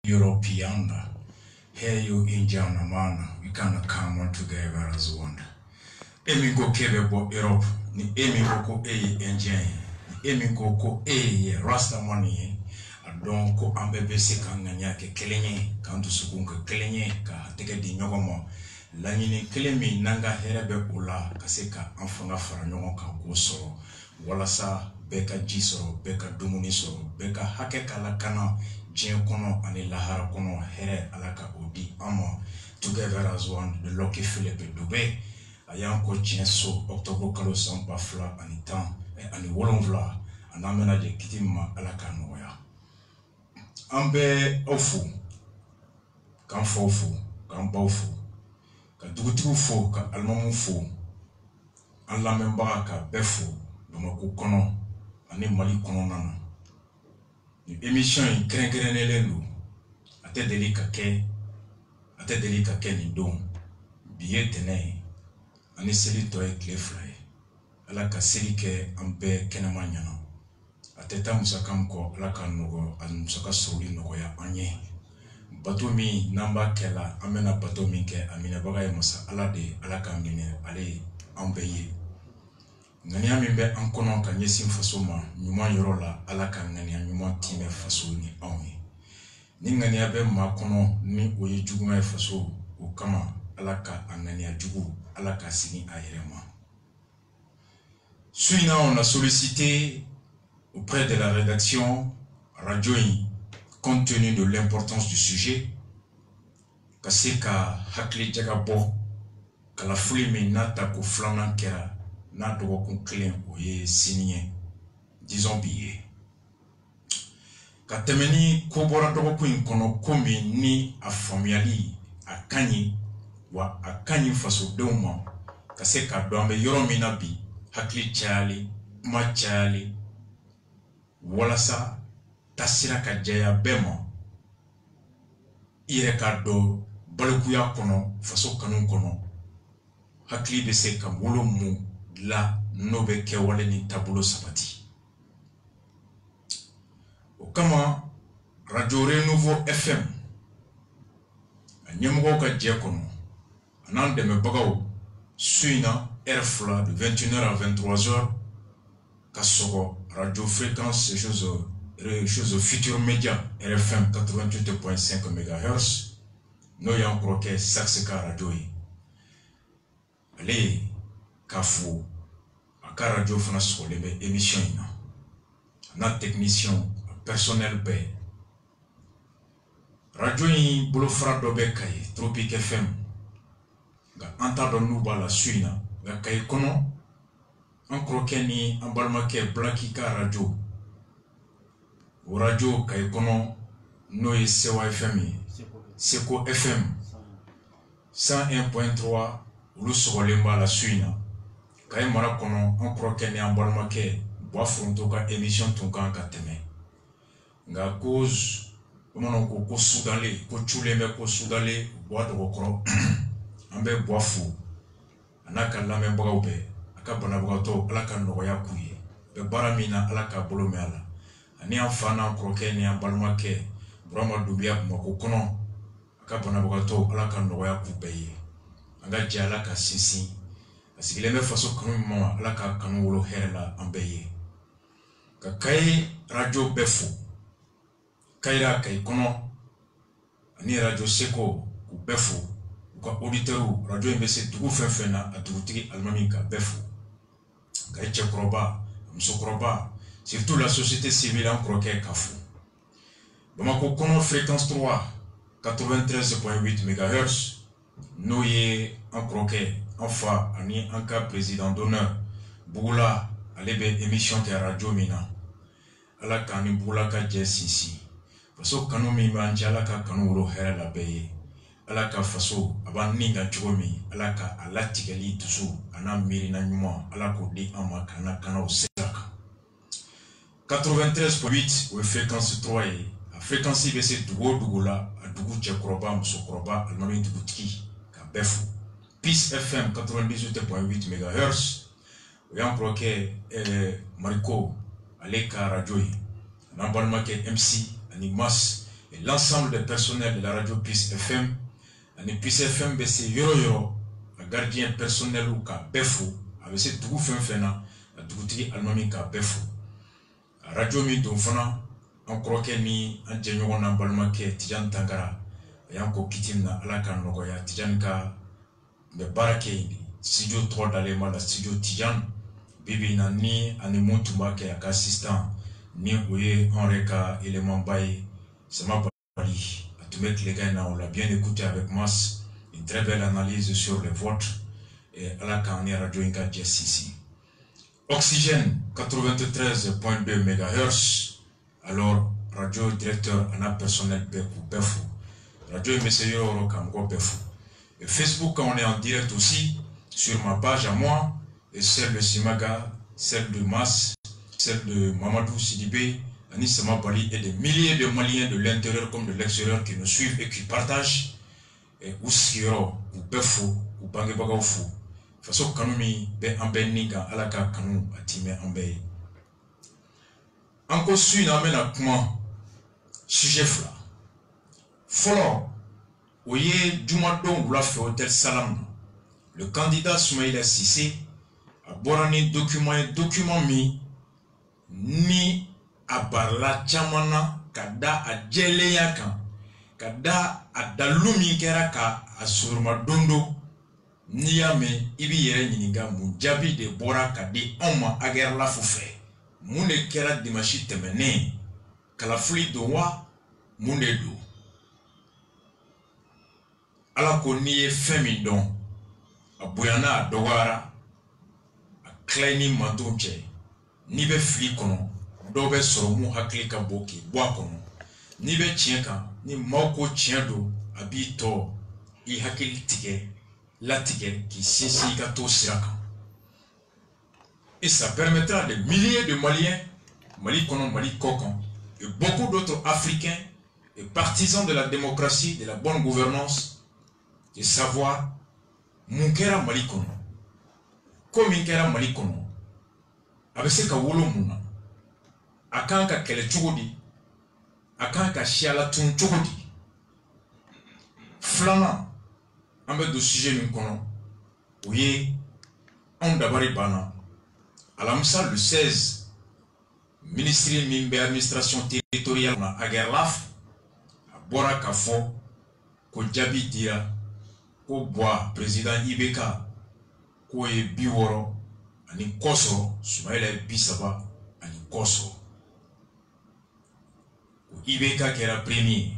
European. Here you in German, we can come on together as one. Emi go kebe bo Europe, ni emi go ko engine, emi go ko rasta money, donc ko ambebe se kanganya ke kelenye, kantu sukunga kelenye ka teke di nyogomo. Lanyini kelemi nanga herebe ula kaseka anfanga fara nyongo ka go soro, wala sa beka jisoro, beka dumuni soro, beka hake kala kana jien kono ani lahara kono here alaka odi ama together as one the Lucky Philippe Dube ayanko jien so octobre kalo sampa fla ani tan ani wolonvla anamena de kitima alaka noya ambe ofu kan fofu kan bawfu ka dugutigu fo ka almamu fo an lamɛnbaga ka bɛɛ fo Bamakɔ kɔnɔ ani Mali kɔnɔna na ni émission in kɛrɛnkɛrɛnnenlen don a tɛ deli ka kɛ nin don bi ye tɛnɛ ye ani seli tɔ ye tile 2 ye Ala ka seli kɛ an bɛɛ kɛnɛma ɲana a tɛ taa musaka min kɔ Ala ka nɔgɔ a musaka sɔrɔli nɔgɔya an ye bato min n'an b'a kɛ la an bɛna bato min kɛ a minɛbaga ye masa Ala de ye Ala ka minɛ ale ye an bɛɛ ye ŋaniya min bɛ an kɔnɔ ka ɲɛsin faso ma ɲuman yɔrɔ la Ala ka ŋaniya ɲuman timɛ faso ni anw ye ni ŋaniya bɛ maa kɔnɔ ni o ye juguma ye faso o kama Ala ka a ŋaniya jugu Ala ka sigi a yɛrɛ ma su in na on a sollicité auprès de la rédaction radio in compte tenu de l'importance du sujet ka se ka hakili jagabɔ kalafili min n'a ta ko filanan kɛra n'a dɔgɔkun kelen o ye sini ye disons bi ye ka tɛmɛ ni ko bɔra dɔgɔkun in kɔnɔ ko min ni a faamuyali a ka ɲi wa a ka ɲi fasodenw ma ka se ka dɔn an bɛ yɔrɔ min na bi hakili cayali kuma cayali walasa tasira ka jɛya bɛɛ ma i yɛrɛ k'a dɔn balikuya kɔnɔ faso kanu kɔnɔ hakili bɛ se ka wolo mun la n'o bɛ kɛwale ni taabolo sabati o kama radio Renouveau FM a ɲɛmɔgɔw ka jɛ kɔnɔ a n'an dɛmɛbagaw su in na heure 2 de 21h à 23h ka sɔgɔ radio fréquence chose Futur Média RFM 88.5 MHz n'o y'an kɔrɔkɛ Saxeka radio ye ale k'a fo a ka radio fana sɔgɔlen bɛ émission in na a n'a technicien personnel bɛɛ radio in bolofara dɔ bɛ Kayi Tropique FM nka an t'a dɔn n'u b'a la su in na nka Kayi kɔnɔ an kɔrɔkɛ ni an balimakɛ Blaki ka radio o radio Kayi kɔnɔ n'o ye Sewa FM ye Seko FM 101.3 olu sɔgɔlen b'a la su in na Kayi mara kɔnɔ an kɔrɔkɛ ni an balimakɛ Bois Fronto ka émission tun kan ka tɛmɛ nka cause bamananw ko sudalen ko culen bɛ ko sudalen Bois dɔgɔkɔrɔ an bɛ Bois fo a n'a ka lamɛnbagaw bɛɛ a ka banabagatɔw Ala ka nɔgɔya k'u ye bɛ baara min na Ala ka bolo mɛn a la ani an fa n'an kɔrɔkɛ ni an balimakɛ Burama Dunbiya Bamakɔ kɔnɔ a ka banabagatɔw Ala ka nɔgɔya k'u bɛɛ ye an ka jɛ Ala ka sinsin a sigilen bɛ faso kanu min ma Ala ka kanu wolo hɛrɛ la an bɛɛ ye ka Kayi radio bɛɛ fo Kayira Kayi kɔnɔ ani radio Seko k'u bɛɛ fo u ka auditeurs radio in bɛ se dugu fɛn fɛn na a dugutigi alimami ka bɛɛ fo Kayi cɛkɔrɔba musokɔrɔba surtout la société civile an kɔrɔkɛ ka fo Bamakɔ kɔnɔ fréquence 3 93.8 MHz n'o ye an kɔrɔkɛ an fa ani an ka président d'honneur Bugula ale bɛ émission kɛ radio min na Ala ka ni Bugula ka jɛ sinsin faso kanu min b'an cɛ Ala ka kanu wolo hɛrɛ la bɛɛ ye Ala ka faso a b'an ni kan cogo min Ala ka a latigɛli dusu a n'a miirina ɲuman Ala k'o di an ma k'an na kanaw sira kan 93.8 o ye fréquence 3 ye a fréquence bɛ se dugu o dugu la a dugu cɛkɔrɔba musokɔrɔba alimami dugutigi ka bɛɛ fo Peace FM 98.8 MHz o y'an kɔrɔkɛ Mariko ale ka radio ye n'an balimakɛ MC ani Mas et l'ensemble des personnels de la radio Peace FM. Et Peace FM, c'est Yoro, le gardien personnel ou ka befou, avec ce tout fena, la doutri almami ka befou. Radio mi don fana, en croquet ni, en djenyo na balmake, Tijan Tangara, et en kokitim na alaka nogoya, Tijan ka, me barake, studio 3 d'Alema, la studio Tijan, bibi na ni, animon tumbake, ak assistant, ni ouye, en reka, élément baye, c'est ma bali. À tout mettre les gars, on l'a bien écouté avec masse, une très belle analyse sur les votes, et à la canne radio Inca ici. Oxygène 93.2 MHz, alors radio directeur Anna personnel Befou, radio Messager Kamgo Befou. Et Facebook, on est en direct aussi sur ma page à moi, et celle de Simaga, celle de Mas, celle de Mamadou Sidibé, Anissama Bali et des milliers de Maliens de l'intérieur comme de l'extérieur qui nous suivent et qui partagent. Et Ouskiro, ou Befou, ou Bangebagaoufou. Faso kanumi be ambe niga alaka kanu atime ambe. Anko sui na mena kuma sujet fla. Follow oye Jumadon wula fe Hôtel Salam. Le candidat Soumaïla Cissé a borani document mi ni abarla chamana kada a jeleya kan kada a dalumi kera ka a surma dondo Niame ibi yere nyiniga mujabi de bora kadi oma ager la fufé mune kera dimashi temene kalafuli do wa mune do ala ko niye femi don abuyana dogara a kleini matonche ni be fli kono do be soromu hakli ka boki bwa kono ni be tienka ni mauko tiendo abito I hakili tike Latige qui s'inscrit au Siraka. Et ça permettra des milliers de Maliens, Mali Konon, Mali Kokon, et beaucoup d'autres Africains et partisans de la démocratie, de la bonne gouvernance, de savoir Munkera Mali Konon. Comme Munkera Mali Konon, avec ce que Wolo Mouna, Akanka Kele Chugodi, Akanka Chiala Tun Chugodi, Flana. Ambe de sujet min kono oui on d'abord bana alamsa le 16 ministre de l'administration territoriale na agerlaf abora kafo ko jabi dia ko bois président Ibeka ko e biworo ani koso Soumaïla bisaba ani koso ko Ibeka qui era premier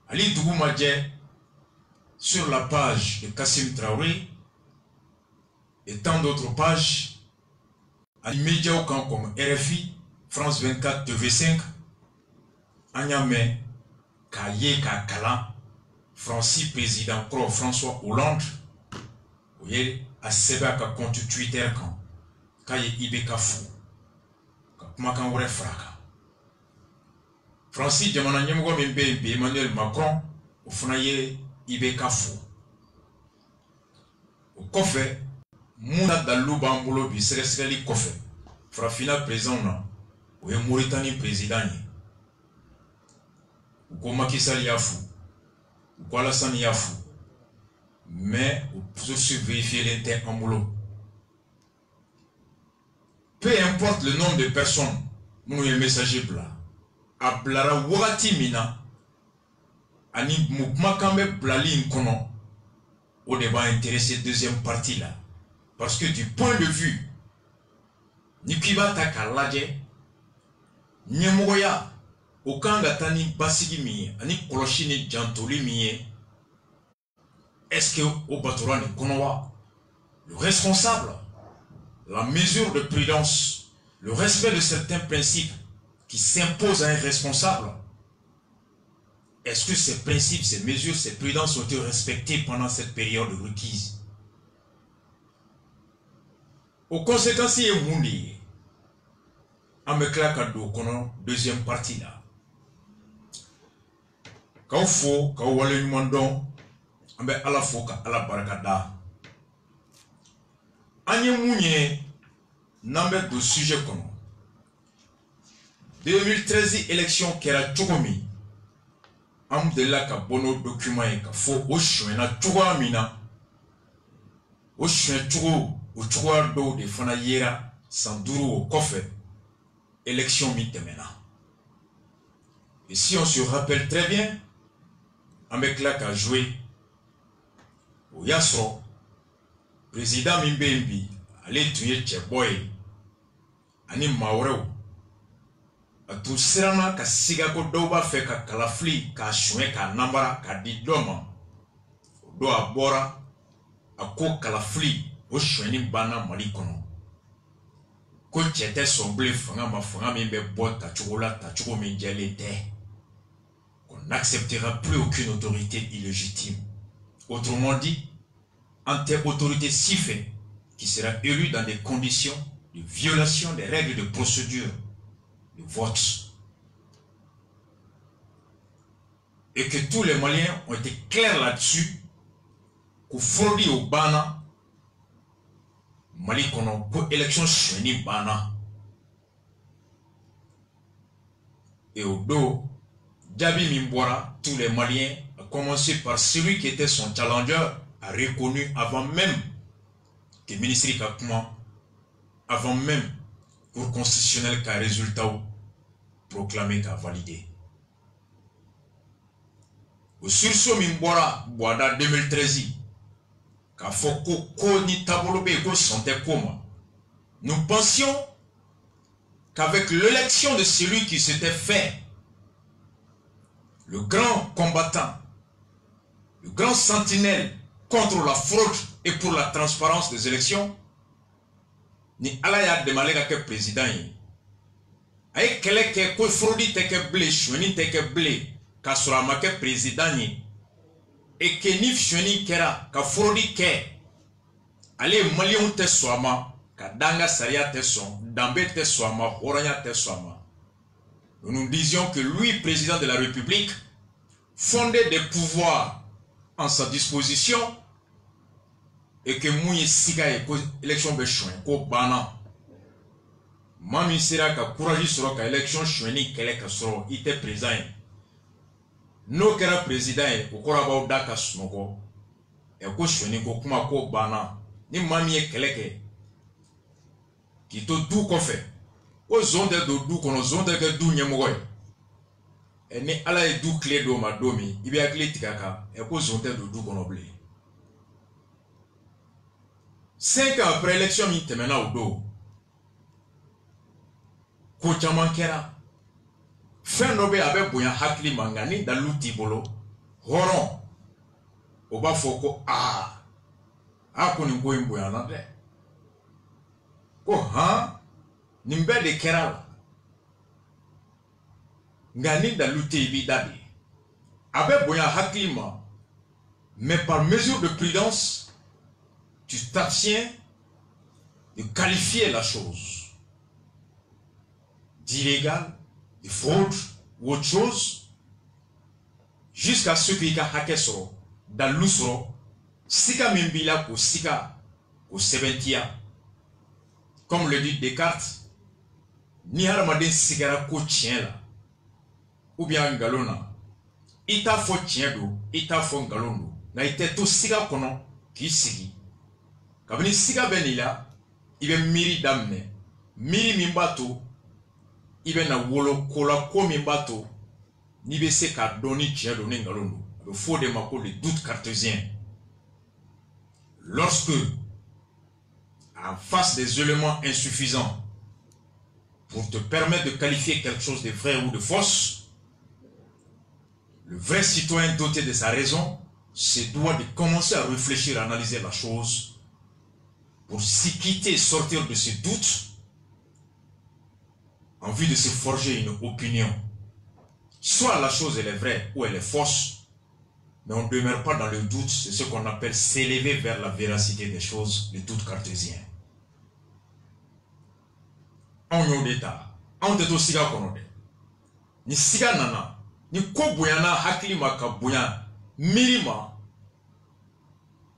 Ali Dougoumadje sur la page de Kassim Traoré et tant d'autres pages, à médias comme RFI, France 24, TV5, Agname, Kaye Kakala, Francis Président François Hollande, vous voyez, à Seba ka compte Twitter quand Kaye Ibeka Fou, Makan Wure Fraka. Francis Diamananyemgo Mbembe Emmanuel Macron, au Fonaye Ibeka Fou. Au Kofe, Mouna Dalou Bambolo bi Sereseli Kofe, Frafina président na, ou Mauritanie président ni. Ou Komaki Sall Yafou, ou Kwalasan Yafou. Mais, ou pour vérifier l'inter en boulot. Peu importe le nombre de personnes, nous le messager blanc. A blara wagati mina ani mukma kambe blali nkono au débat intéressé deuxième partie là parce que du point de vue ni kiba takalaje nyemoya okanga tani basigi mi ani koloshini jantoli mi est-ce que au batora ni konowa le responsable la mesure de prudence le respect de certains principes qui s'impose à un responsable, est-ce que ces principes, ces mesures, ces prudences ont été respectées pendant cette période requise? Aux conséquences, il y a Moundi. En me claquant deuxième partie là. Quand faut, quand on va le demander, on va à la fois à la barakada. En y a Mounier, n'a pas de sujet comme 2013 élection kera chokomi am de la ka bono document e ka fo o shwena chouamina o shwen chou o chouar do de fana yera sanduru au kofe élection mitemena. Et si on se rappelle très bien, avec la qu'a joué au Yasro, président Mimbembi allait tuer Tcheboy, ani Maureo, a tout serama ka siga ko doba fe ka kalafli ka shwe ka nambara ka didoma, do a bora a ko kalafli o shweni bana malikono. Ko tchete somble fanga ma fanga mimbe bot ta chokola ta choko minjelete. On n'acceptera plus aucune autorité illégitime. Autrement dit, un tel autorité si fait qui sera élu dans des conditions de violation des règles de procédure de vote. Et que tous les Maliens ont été clairs là-dessus, qu'au fraude au Bana, Mali kono pour élection cheni Bana. Et au dos, Djabi Mimbora, tous les Maliens, à commencer par celui qui était son challenger, a reconnu avant même que le ministre Kakuma, avant même que le constitutionnel qu'a résultat proclamé qu'a validé. Au sursaut Mimbora, Boada 2013, qu'a foko koni tabolobe ko santé comme nous pensions qu'avec l'élection de celui qui s'était fait le grand combattant, le grand sentinelle contre la fraude et pour la transparence des élections, ni alaya de malega que président yi. Aye kele ke ko fraude te ke blé, chweni te ke blé, ka sura ma ke président yi. Et que ni chweni kera, ka fraude ke. Allez malion te soama, ka danga saria te son, dambe te soama, horanya te soama. Nous disions que lui, président de la République, fondait des pouvoirs en sa disposition et que Mouye Siga et l'élection de Chouin, ko bana. Mami sera ka courage sur ka élection Chouini kele ka soro, il était président. No kera président et ko koraba daka sunoko. Et ko Chouini ko kuma ko bana. Ni mami e keleke. Ki to du ko fait. O zonde do du kono zonde ke du nyemogoy. E ni ala e du clé do ma domi, ibi a clé tikaka, e ko zonde do du kono blé. 5 ans après l'élection mi temena au do. Ko chaman kera. Fen nobe abe boyan hakli mangani da luti bolo. Horon. Oba foko ko ni ko imboyan na de. Ko nimbe de keral ngani da lutte ibi dabi abe boya haklima, mais par mesure de prudence tu t'abstiens de qualifier la chose d'illégal, de fraude ou autre chose jusqu'à ce qu'il y ait hakesoro da lusoro sika mimbila ko sika ko sebentia. Comme le dit Descartes, ni haramaden sigara ko tien la, ou bien galona, ita fo tien do, ita fo galondo, na ite to siga kono ki sigi. Kabini siga benila, ibe miri damne, miri mimbato, ibe na wolo kola ko mimbato, ni be se ka doni tien do ni galondo. Le faux de mako le doute cartésien. Lorsque en face des éléments insuffisants pour te permettre de qualifier quelque chose de vrai ou de fausse, le vrai citoyen doté de sa raison se doit de commencer à réfléchir, à analyser la chose pour s'y quitter, sortir de ses doutes en vue de se forger une opinion. Soit la chose elle est vraie ou elle est fausse, mais on ne demeure pas dans le doute, c'est ce qu'on appelle s'élever vers la véracité des choses, le doute cartésien. On y d'état, on te to siga konode. Ni siga nana, ni ko boyana hakli maka boyan, mirima,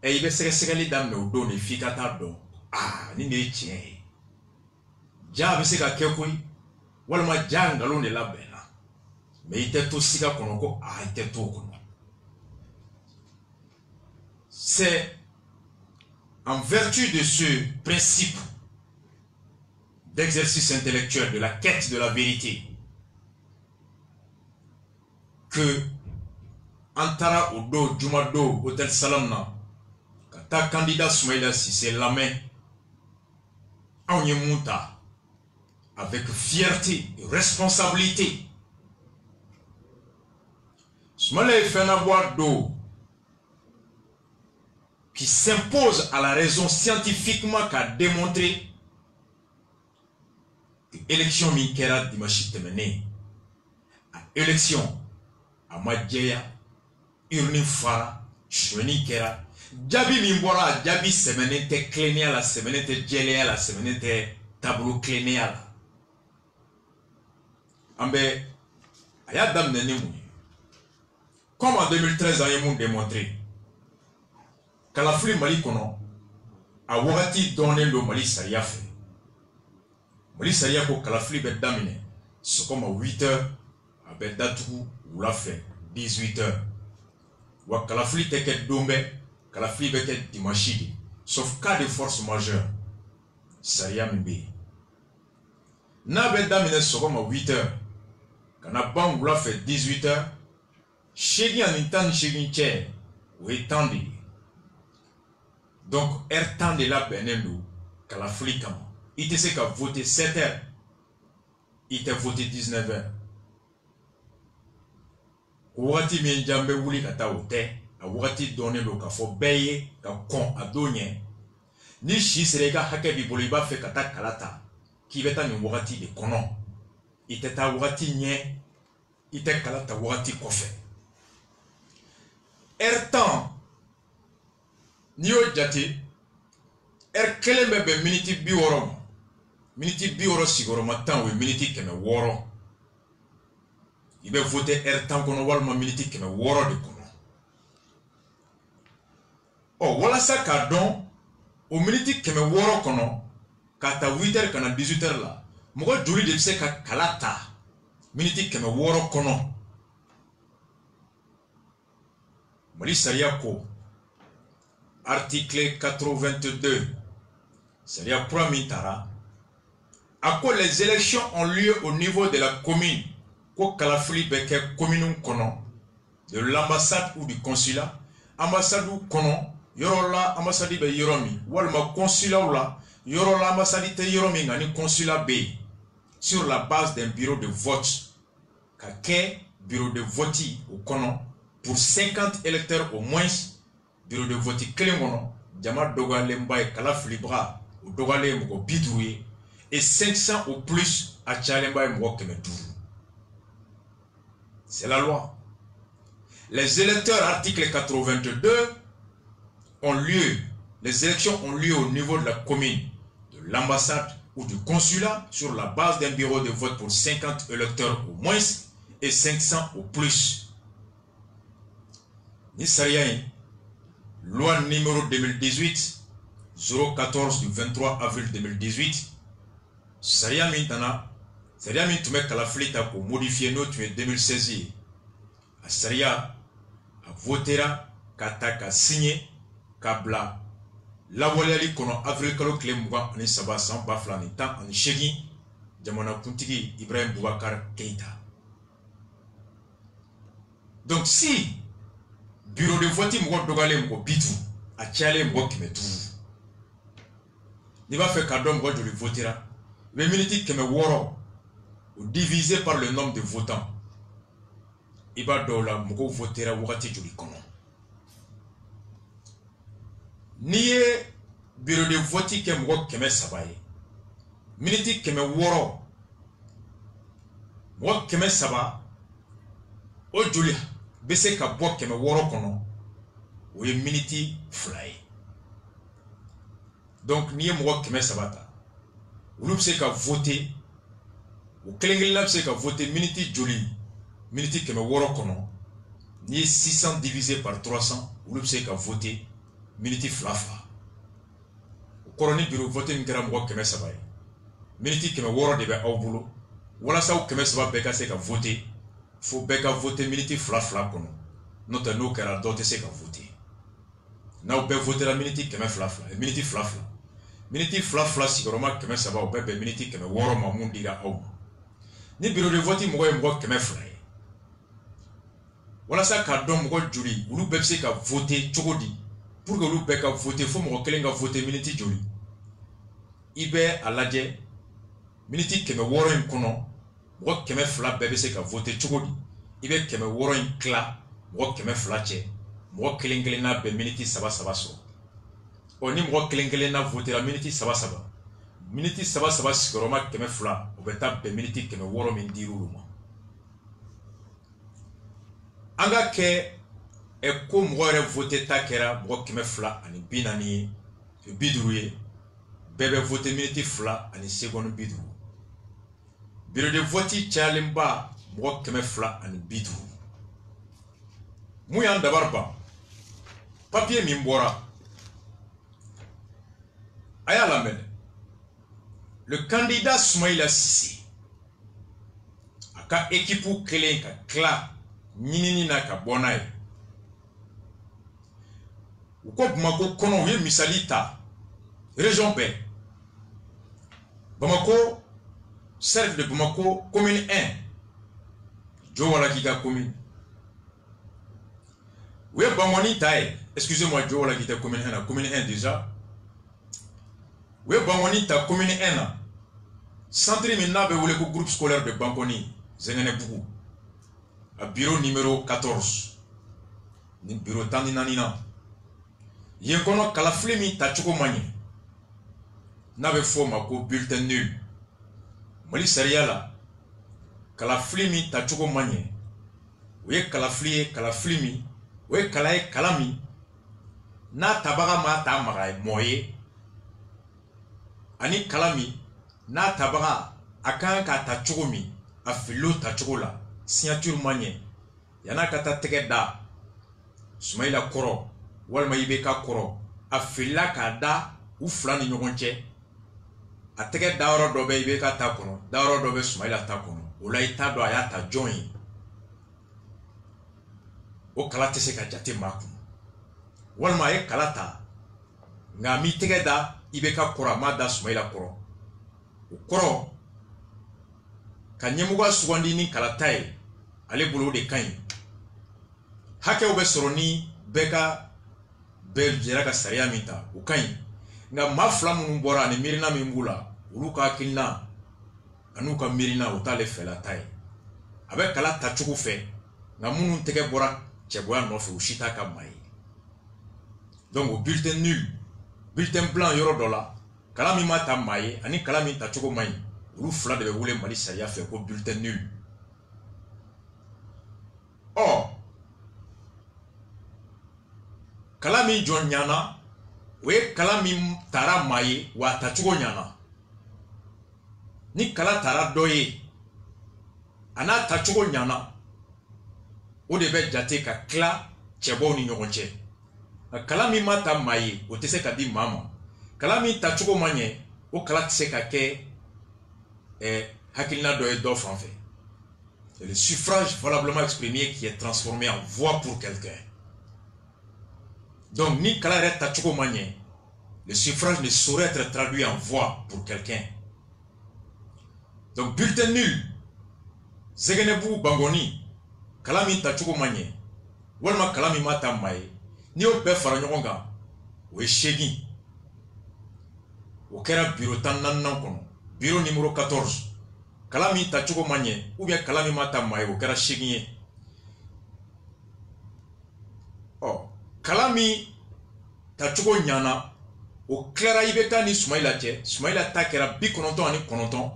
et il va se ségaler dans nos dos, ni fikata don. Ni ne tient. Dia se ka kekoi, walma jangalo de la bena mais ite to sika kono ko a ite to kono. C'est en vertu de ce principe d'exercice intellectuel, de la quête de la vérité, que Antara Odo, Jumado, Hôtel Salamna, ta candidat Soumaïla Cissé la main, Aouyemunta, avec fierté et responsabilité. Soumaïla fait un avoir d'eau qui s'impose à la raison scientifiquement qu'a démontré que l'élection Mikera Dimashi Temene, à élection à Madjeya, Urni Fara, Chweni Kera, Djabi Mimbora, Djabi Semenete Clénéa, la Semenete Djelea, la Semenete Tableau Clénéa. Ambe, Ayadam Nenemu. Comme en 2013, Ayemou démontré qu'à la flux Mali Kono, a Wagati donné le Mali Saria fait. Mali Saria ko Kalafli bet damine, c'est comme à 8h, à Bedatou, ou l'a fait, 18h. Wa Kalafli teke dombe, Kalafli beke dimashidi, sauf cas de force majeure, Saria Mbe. Na bet damine, c'est comme à 8h, quand a ban ou l'a fait 18h, Chegi en intan Chegi Tché, ou étendé. Donc, temps de la Benelou, Kalafli Kama. Il était qu'à voter 7h. Il était voté 19h. Ouati Mienjambe Wuli Kata Ote, a Ouati donné le kafo Beye, ka kon a donné. Ni Shisrega Hakebi Boliba fait Kata Kalata, qui va être un Ouati de Konon. Il était à Ouati Nye, il était Kalata Ouati Kofe. Temps, Nio Jati, Keleme miniti biworom. Miniti biworo sigoro matan we miniti keme woro. Ibe vote temps kono walma miniti keme woro de kono. Oh, wala sa ka don o miniti keme woro kono kata 8h kana 18h la. Mogo juri de se ka kalata miniti keme woro kono. Mali Saria ko article 82 Saria Pra Mintara. À quoi les élections ont lieu au niveau de la commune, quoi Kalafli Beke commune kono, de l'ambassade ou du consulat, ambassade ou kono, yorola ambassade be yoromi, walma consulat ou la, yorola ambassade te yoromi ngani consulat B, sur la base d'un bureau de vote, kake bureau de vote au kono, pour 50 électeurs au moins, bureau de vote klingono, Djama Dogale Mbaye Kalafli Bra, ou Dogale Mbo Bidouye, et 500 au plus à Tchalemba et Mwokemetou. C'est la loi. Les électeurs, article 82, ont lieu, les élections ont lieu au niveau de la commune, de l'ambassade ou du consulat sur la base d'un bureau de vote pour 50 électeurs au moins et 500 au plus. Nisariaï, loi numéro 2018-014 du 23 avril 2018, Saria Mintana, Saria Mintume Kalaflita pour modifier notre 2016. A Saria a votera, Kataka signé, Kabla, la Waliali kono avril kalo Klemouga, en Saba sans Baflani, tant en Chegi, Jamona Kuntigi, Ibrahim Boubacar Keita. Donc si, bureau de vote Mouga Dogale Mouga Bitou, a Tchale Mouga Kimetou, il va faire cadeau Mouga de le votera. Les militaires qui me woro divisé par le nombre de votants. Il va dola moko votera wakati joli kono. Niye bureau de vote qui moko keme sabaye. Militaire qui me woro moko keme saba o joli bese ka bo keme woro kono. Oye militaire fly. Donc niye moko keme sabata. Vous pouvez voter, ou Klingel pouvez voter minute joli, minute que me woro kono, ni 600 divisé par 300, vous pouvez voter minute flafa. Au coroni bureau voter une grande voix que me sabaye, minute que me woro debe au boulot, wala sa kɛmɛ saba bɛɛ ka se ka voter fo bɛɛ ka voter minute fila fila kɔnɔ n'o tɛ n'o kɛra dɔ tɛ se ka voter n'aw bɛɛ votera minute kɛmɛ fila fila minute fila fila minute fila fila sigiyɔrɔma kɛmɛ saba o bɛɛ bɛn minute kɛmɛ wɔɔrɔ ma mun dira aw ma ni bureau de vote mɔgɔ ye mɔgɔ kɛmɛ fila ye walasa k'a dɔn mɔgɔ joli olu bɛɛ bɛ se ka voter cogo di pour que olu bɛɛ ka voter fo mɔgɔ kelen ka voter minute joli i bɛ a lajɛ minute kɛmɛ wɔɔrɔ in kɔnɔ mɔgɔ kɛmɛ fila bɛɛ bɛ se ka voter cogo di i bɛ kɛmɛ wɔɔrɔ in tila mɔgɔ kɛmɛ fila cɛ mɔgɔ kelen kelen n'a bɛn minute saba saba sɔrɔ ɔ ni mɔgɔ kelen kelen n'a votera minute saba saba sigiyɔrɔma kɛmɛ fila o bɛ taa bɛn minute kɛmɛ wɔɔrɔ min dir'u ma an ka kɛ ko mɔgɔ yɛrɛ voter ta kɛra mɔgɔ kɛmɛ fila ani bi naani ye bi duuru ye bɛɛ bɛ voter minute fila ani seconde bi duuru bureau de vote cayalenba mɔgɔ kɛmɛ fila ani bi duuru mun y'an dabari ban papier min bɔra a y'a lamɛn le candidat Soumaïla Cissé a ka équipe kelen ka tila ɲinini na ka bɔ n'a ye u ko Bamako kɔnɔ u ye misali ta région bɛɛ Bamako cercle de Bamako commune 1 Jowala-Kita commune u ye Bangoni ta ye excusez-moi Jowala-Kita commune 1 na commune 1 déjà u ye Bangoni ta commune 1 na centre min n'a bɛ wele ko groupe scolaire de Bangoni Zɛngɛnɛbugu a bureau numéro 14 ni bureau 14 na yen kɔnɔ kalafili min tacogo man ɲɛ n'a bɛ fɔ o ma ko bulletin nul Mali sariya la kalafili min tacogo man ɲɛ o ye kalafili ye kalafili min o ye kala ye kala min n'a tabaga ma ta mɔgɔ ye ani kala min n'a tabaga a kan k'a ta cogo min a fililo ta cogo la signature man ɲɛ yan'a ka taa tɛgɛ da Soumaïla kɔrɔ walima IBK kɔrɔ a filila k'a da u fila ni ɲɔgɔn cɛ a tɛgɛ da yɔrɔ dɔ bɛ IBK ta kɔnɔ da yɔrɔ dɔ bɛ Soumaïla ta kɔnɔ o la i t'a dɔn a y'a ta jɔn ye o kala tɛ se ka jate maa kun walima a ye kala ta nka a m'i tɛgɛ da IBK kɔrɔ a m'a da Soumaïla kɔrɔ o kɔrɔ ka ɲɛmɔgɔ sugandi ni kalata ye ale bolo o de ka ɲi hakɛw bɛ sɔrɔ ni bɛɛ jɛra ka sariya min ta o ka ɲi nka maa fila minnu bɔra ani miirina min b'u la olu ka hakilina ani u ka miirina o t'ale fɛlata ye a bɛ kala ta cogo fɛ nka minnu tɛgɛ bɔra cɛbɔya nɔfɛ o si t'a ka maa ye donc o bulletin nul bulletin blanc yɔrɔ dɔ la kala min ma ta maa ye ani kala min ta cogo man ɲi olu fila de bɛ wele Mali sariya fɛ ko bulletin nul ɔ kala min jɔn ɲana o ye kala min taara maa ye wa a tacogo ɲana ni kala taara dɔ ye a n'a tacogo ɲana o de bɛ jate ka tila cɛbɔw ni ɲɔgɔn cɛ nka kala min ma ta maa ye o tɛ se ka di maa ma kala min tacogo man ɲɛ o kala tɛ se ka kɛ hakilina dɔ ye dɔ fan fɛ c'est le suffrage valablement exprimé qui est transformé en voix pour quelqu'un. Donc ni kala yɛrɛ tacogo man ɲɛ le suffrage ne saurait être traduit en voix pour quelqu'un. Donc bulletin nul Zɛngɛnɛbugu Bangoni kala min tacogo man ɲɛ walima kala min ma ta maa ye n'i y'o bɛɛ fara ɲɔgɔn kan o ye 8 o kɛra bureau 14 kɔnɔ bureau numéro 14 kala min tacogo man ɲɛ ou bien kala min ma ta maa ye o kɛra 8 ye ɔ kala min tacogo ɲana o tilara IBK ni Soumaïla cɛ Soumaïla ta kɛra 99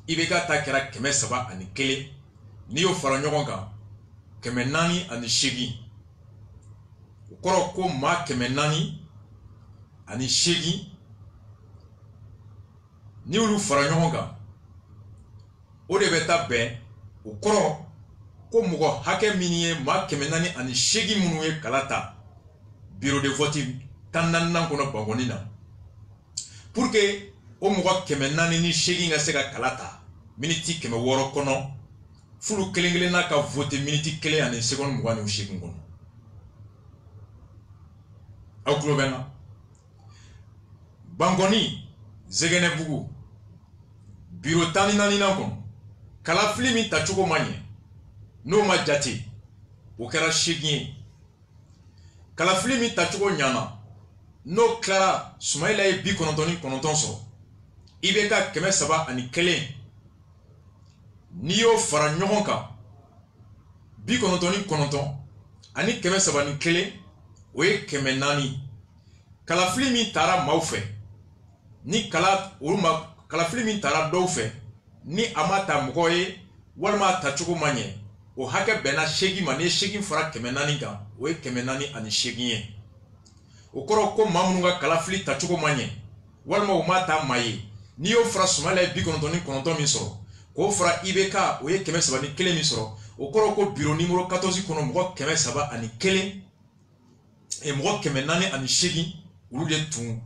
IBK ta kɛra 301 n'i y'o fara ɲɔgɔn kan 408 o kɔrɔ ko maa 408 n'i y'olu fara ɲɔgɔn kan o de bɛ taa bɛn o kɔrɔ ko mɔgɔ hakɛ min ye maa 408 minnu ye kala ta bureau de vote 14 kɔnɔ Bangoni na pour que o mɔgɔ 408 ka se ka kala ta miniti kɛmɛ wɔɔrɔ kɔnɔ fulu kelen kelen n'a ka vote miniti kelen ani seconde 28 kɔnɔ. Aw tulo bɛ n na. Bangoni Zɛgɛnɛbugu bureau 14 kɔnɔ kalafili min tacogo ma ɲɛ n'o ma jate o kɛra 8 ye. Kalafili min tacogo ɲana n'o kilara Sumayila ye 99 sɔrɔ IBK 301 n'i y'o fara ɲɔgɔn kan 99 ani 301 o ye 400. Kalafili min taara maaw fɛ ni kalafili min taara dɔw fɛ ni a ma ta mɔgɔ ye walima a tacogo ma ɲɛ o hakɛ bɛnna 8 ma. ni 8 fara 400 kan o ye 408 ye. o kɔrɔ ko maa minnu ka kalafili tacogo ma ɲɛ walima o ma ta maa ye n'i y'o fara Sumayila ye 99 min sɔrɔ k'o fara IBK o ye 301 min sɔrɔ o kɔrɔ ko bureau numéro 14 kɔnɔ mɔgɔ 301 mɔgɔ 408 olu de tun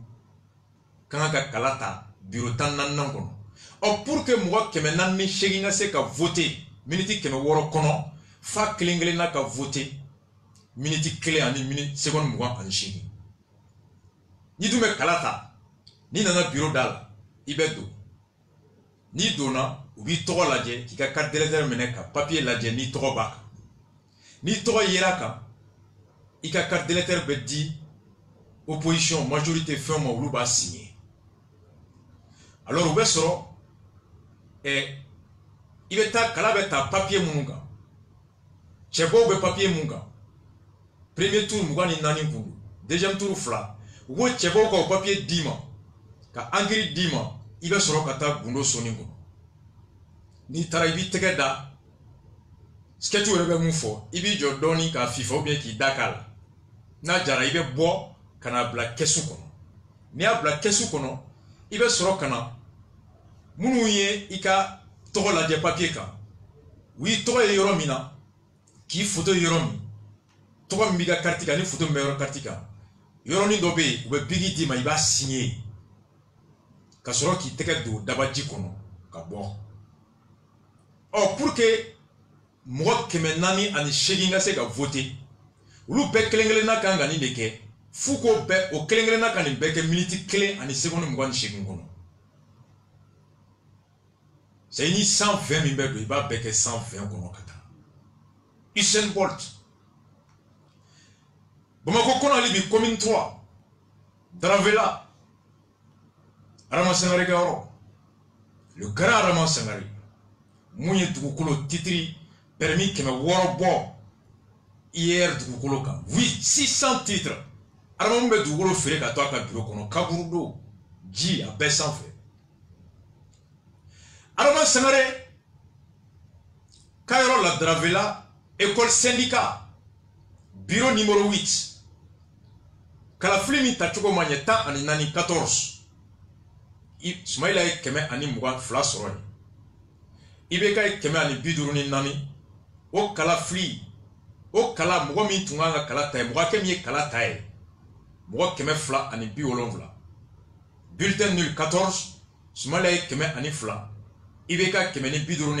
kan ka kala ta bureau 14 kɔnɔ. Pour que mɔgɔ 408 ka se ka voter miniti 600 kɔnɔ fa kelen kelen na ka voter miniti 1 ani seconde 28. Ni dun bɛ kala ta ni nana bureau da la i bɛ don ni donna u b'i tɔgɔ lajɛ k'i ka carte d'électeur minɛ ka papier lajɛ ni tɔgɔ b'a kan ni tɔgɔ yera kan i ka carte d'électeur bɛ di opposition majorité fɛn ma olu b'a signer. Alors u bɛ sɔrɔ i bɛ taa kala bɛ ta papier minnu kan cɛbɔw bɛ papier mun kan premier tour 24 kun deuxième tour 2 u ko cɛbɔw ka o papier d'i ma ka engrais d'i ma i bɛ sɔrɔ ka taa gundo soni kɔnɔ. n'i taara i b'i tɛgɛ da sketch yɛrɛ bɛ mun fɔ i b'i jɔ dɔɔni k'a fifa ou bien k'i da k'a la n'a jara i bɛ bɔ ka na bila kɛsu kɔnɔ. n'i y'a bila kɛsu kɔnɔ i bɛ sɔrɔ ka na minnu ye i ka tɔgɔ lajɛ papier kan u y'i tɔgɔ ye yɔrɔ min na k'i photo ye yɔrɔ min tɔgɔ min b'i ka carte kan ni photo min bɛ yɔrɔ carte kan yɔrɔnin dɔ bɛ yen u bɛ bigi d'i ma i b'a signer ka sɔrɔ k'i tɛgɛ don dabaji kɔnɔ ka bɔ. Pour que mɔgɔ 408 ka se ka voter olu bɛɛ kelen kelen na kan ka nin de kɛ f'u ko bɛɛ o kelen kelen na ka nin bɛɛ kɛ miniti 1 ani seconde 28 kɔnɔ. c'est ni 120 min bɛ don i b'a bɛɛ kɛ 120 kɔnɔ ka taa. Usain Bolt Bamako kɔnɔ hali bi commune 3 Daranvela Adama Sangare ka yɔrɔ le grand Adama Sangare mun ye dugukolo titiri permis 600 bɔ IER dugukolo kan 600 titres Adama mun bɛ dugukolo feere ka to a ka bureau kɔnɔ kaburu do ji a bɛɛ sanfɛ. Adama Sangare ka yɔrɔ la Daranvela école syndicat bureau numéro 8 kalafili min tacogo ma ɲɛ 14 Sumayila ye 122 sɔrɔ ye IBK ye 154 o kalafili o kala mɔgɔ min tun kan ka kala ta ye mɔgɔ kɛ min ye kala ta ye mɔgɔ 270 bulletin nul 14 Sumayila ye 102 IBK 154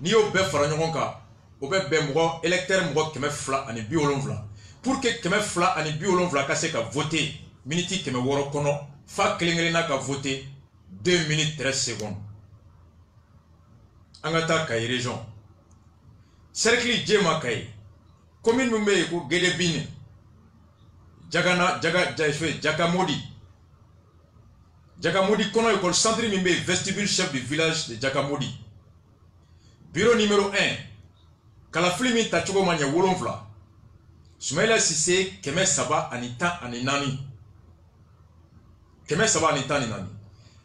n'i y'o bɛɛ fara ɲɔgɔn kan o bɛ bɛn mɔgɔ électeur mɔgɔ 270 pour que 270 ka se ka voter miniti 600 kɔnɔ fa kelen kelen na ka voter 2 minutes 13 secondes. An ka taa Kayi région cercle Jema Kayi commune min bɛ yen ko Gédébine Jakamodi kɔnɔ école centre min bɛ yen vestibule chef du village de Jakamodi bureau numéro 1 kalafili min tacogo ma ɲɛ 7 Sumayila Sise 314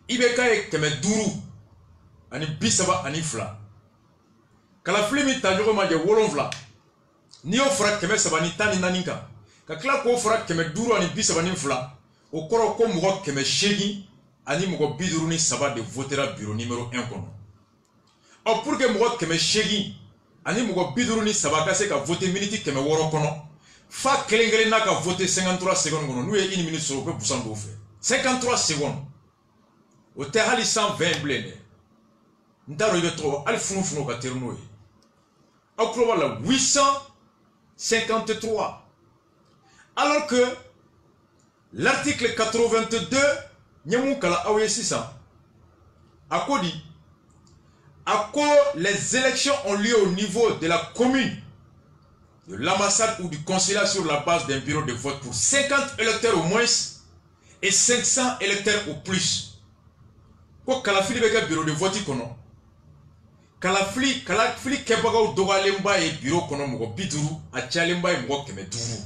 IBK ye 532 kalafili min tacogo ma ɲɛ 7 n'i y'o fara 314 kan ka tila k'o fara 532 o kɔrɔ ko mɔgɔ 800 ani mɔgɔ 53 de votera bureau numéro 1 kɔnɔ. Pour que mɔgɔ 800 ani mɔgɔ 53 ka se ka voter miniti 600 kɔnɔ fa kelen kelen na ka voter 53 secondes kɔnɔ n'u ye 1 minute sɔrɔ u bɛ busan dɔw fɛ 53 secondes o tɛ hali 120 bilen dɛ ndaro ibe to al funu ka terno e aklo wala 853 alors que l'article 82 nyamou kala awye 600 akodi les élections ont lieu au niveau de la commune, de l'ambassade ou du consulat sur la base d'un bureau de vote pour 50 électeurs au moins et 500 électeurs au plus. Ko kalafili beka bureau de vote kono. Kalafili kebaga dogalemba e bureau kono mo biduru a chalemba e mo keme duru.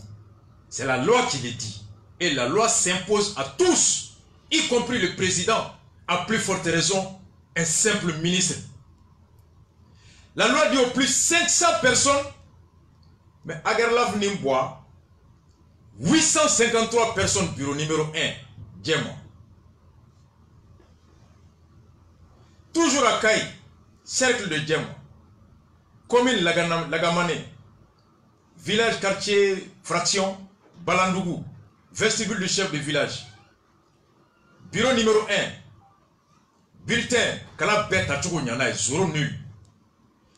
C'est la loi qui le dit et la loi s'impose à tous, y compris le président, à plus forte raison un simple ministre. La loi dit au plus 500 personnes, mais Agarlaf Nimbois, 853 personnes, bureau numéro 1, Djemmo. Toujours à Kaï, cercle de Djemmo, commune Lagamane, village, quartier, fraction, Balandougou, vestibule du chef de village. Bureau numéro 1, bulletin, Kala bête à Tchoukouniana, 0 nul.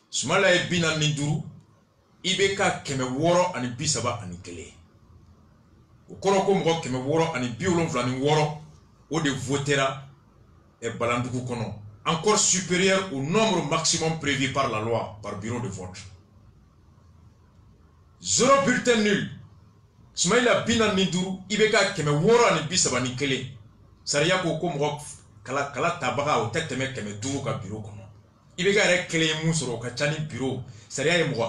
Sumala e bina ninduru ibeka keme woro ani bisaba ani kele ukoro ko mgo keme woro ani biolon flani woro o de votera e balanduku kono encore supérieur au nombre maximum prévu par la loi par bureau de vote. 0 bulletin nul. Sumala bina ninduru ibeka keme woro ani bisaba ani kele sariya ko mgo kala tabaga o teteme keme duru ka bureau kono. Il y a des gens qui ont bureau. C'est un bureau.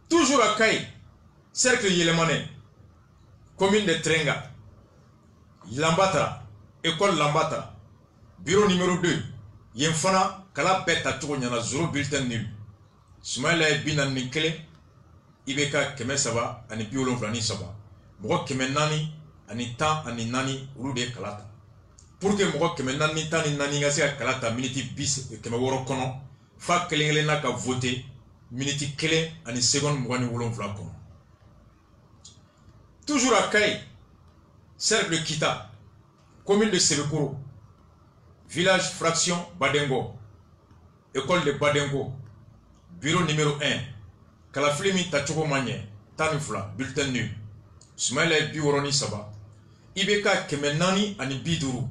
Toujours à Kaï, cercle Yélemane, commune de Trenga, Lambatra, école Lambatra, bureau numéro 2, Yemfana, Kalabet à Tournyana, 0 bulletin nul. Soumaïla et Binan Nikele, Ibeka Keme Saba, Ani Biolon Flani Saba, Mwa Keme Nani, Ani Tan, Ani Nani, Rude Kalata. Pour que moi que maintenant ni tan ni nani ngasi kalata miniti bis que me woro kono fa kelengele na ka voter miniti kele ani seconde mwani wolon vla kono. Toujours à Kaï, cercle Kita, commune de Sebekoro, village fraction Badengo, école de Badengo, bureau numéro 1, Kalaflemi Tachoko Magne, Tanifla, bulletin nul, Soumaïla Biworoni Saba, Ibeka Kemenani ani Biduru.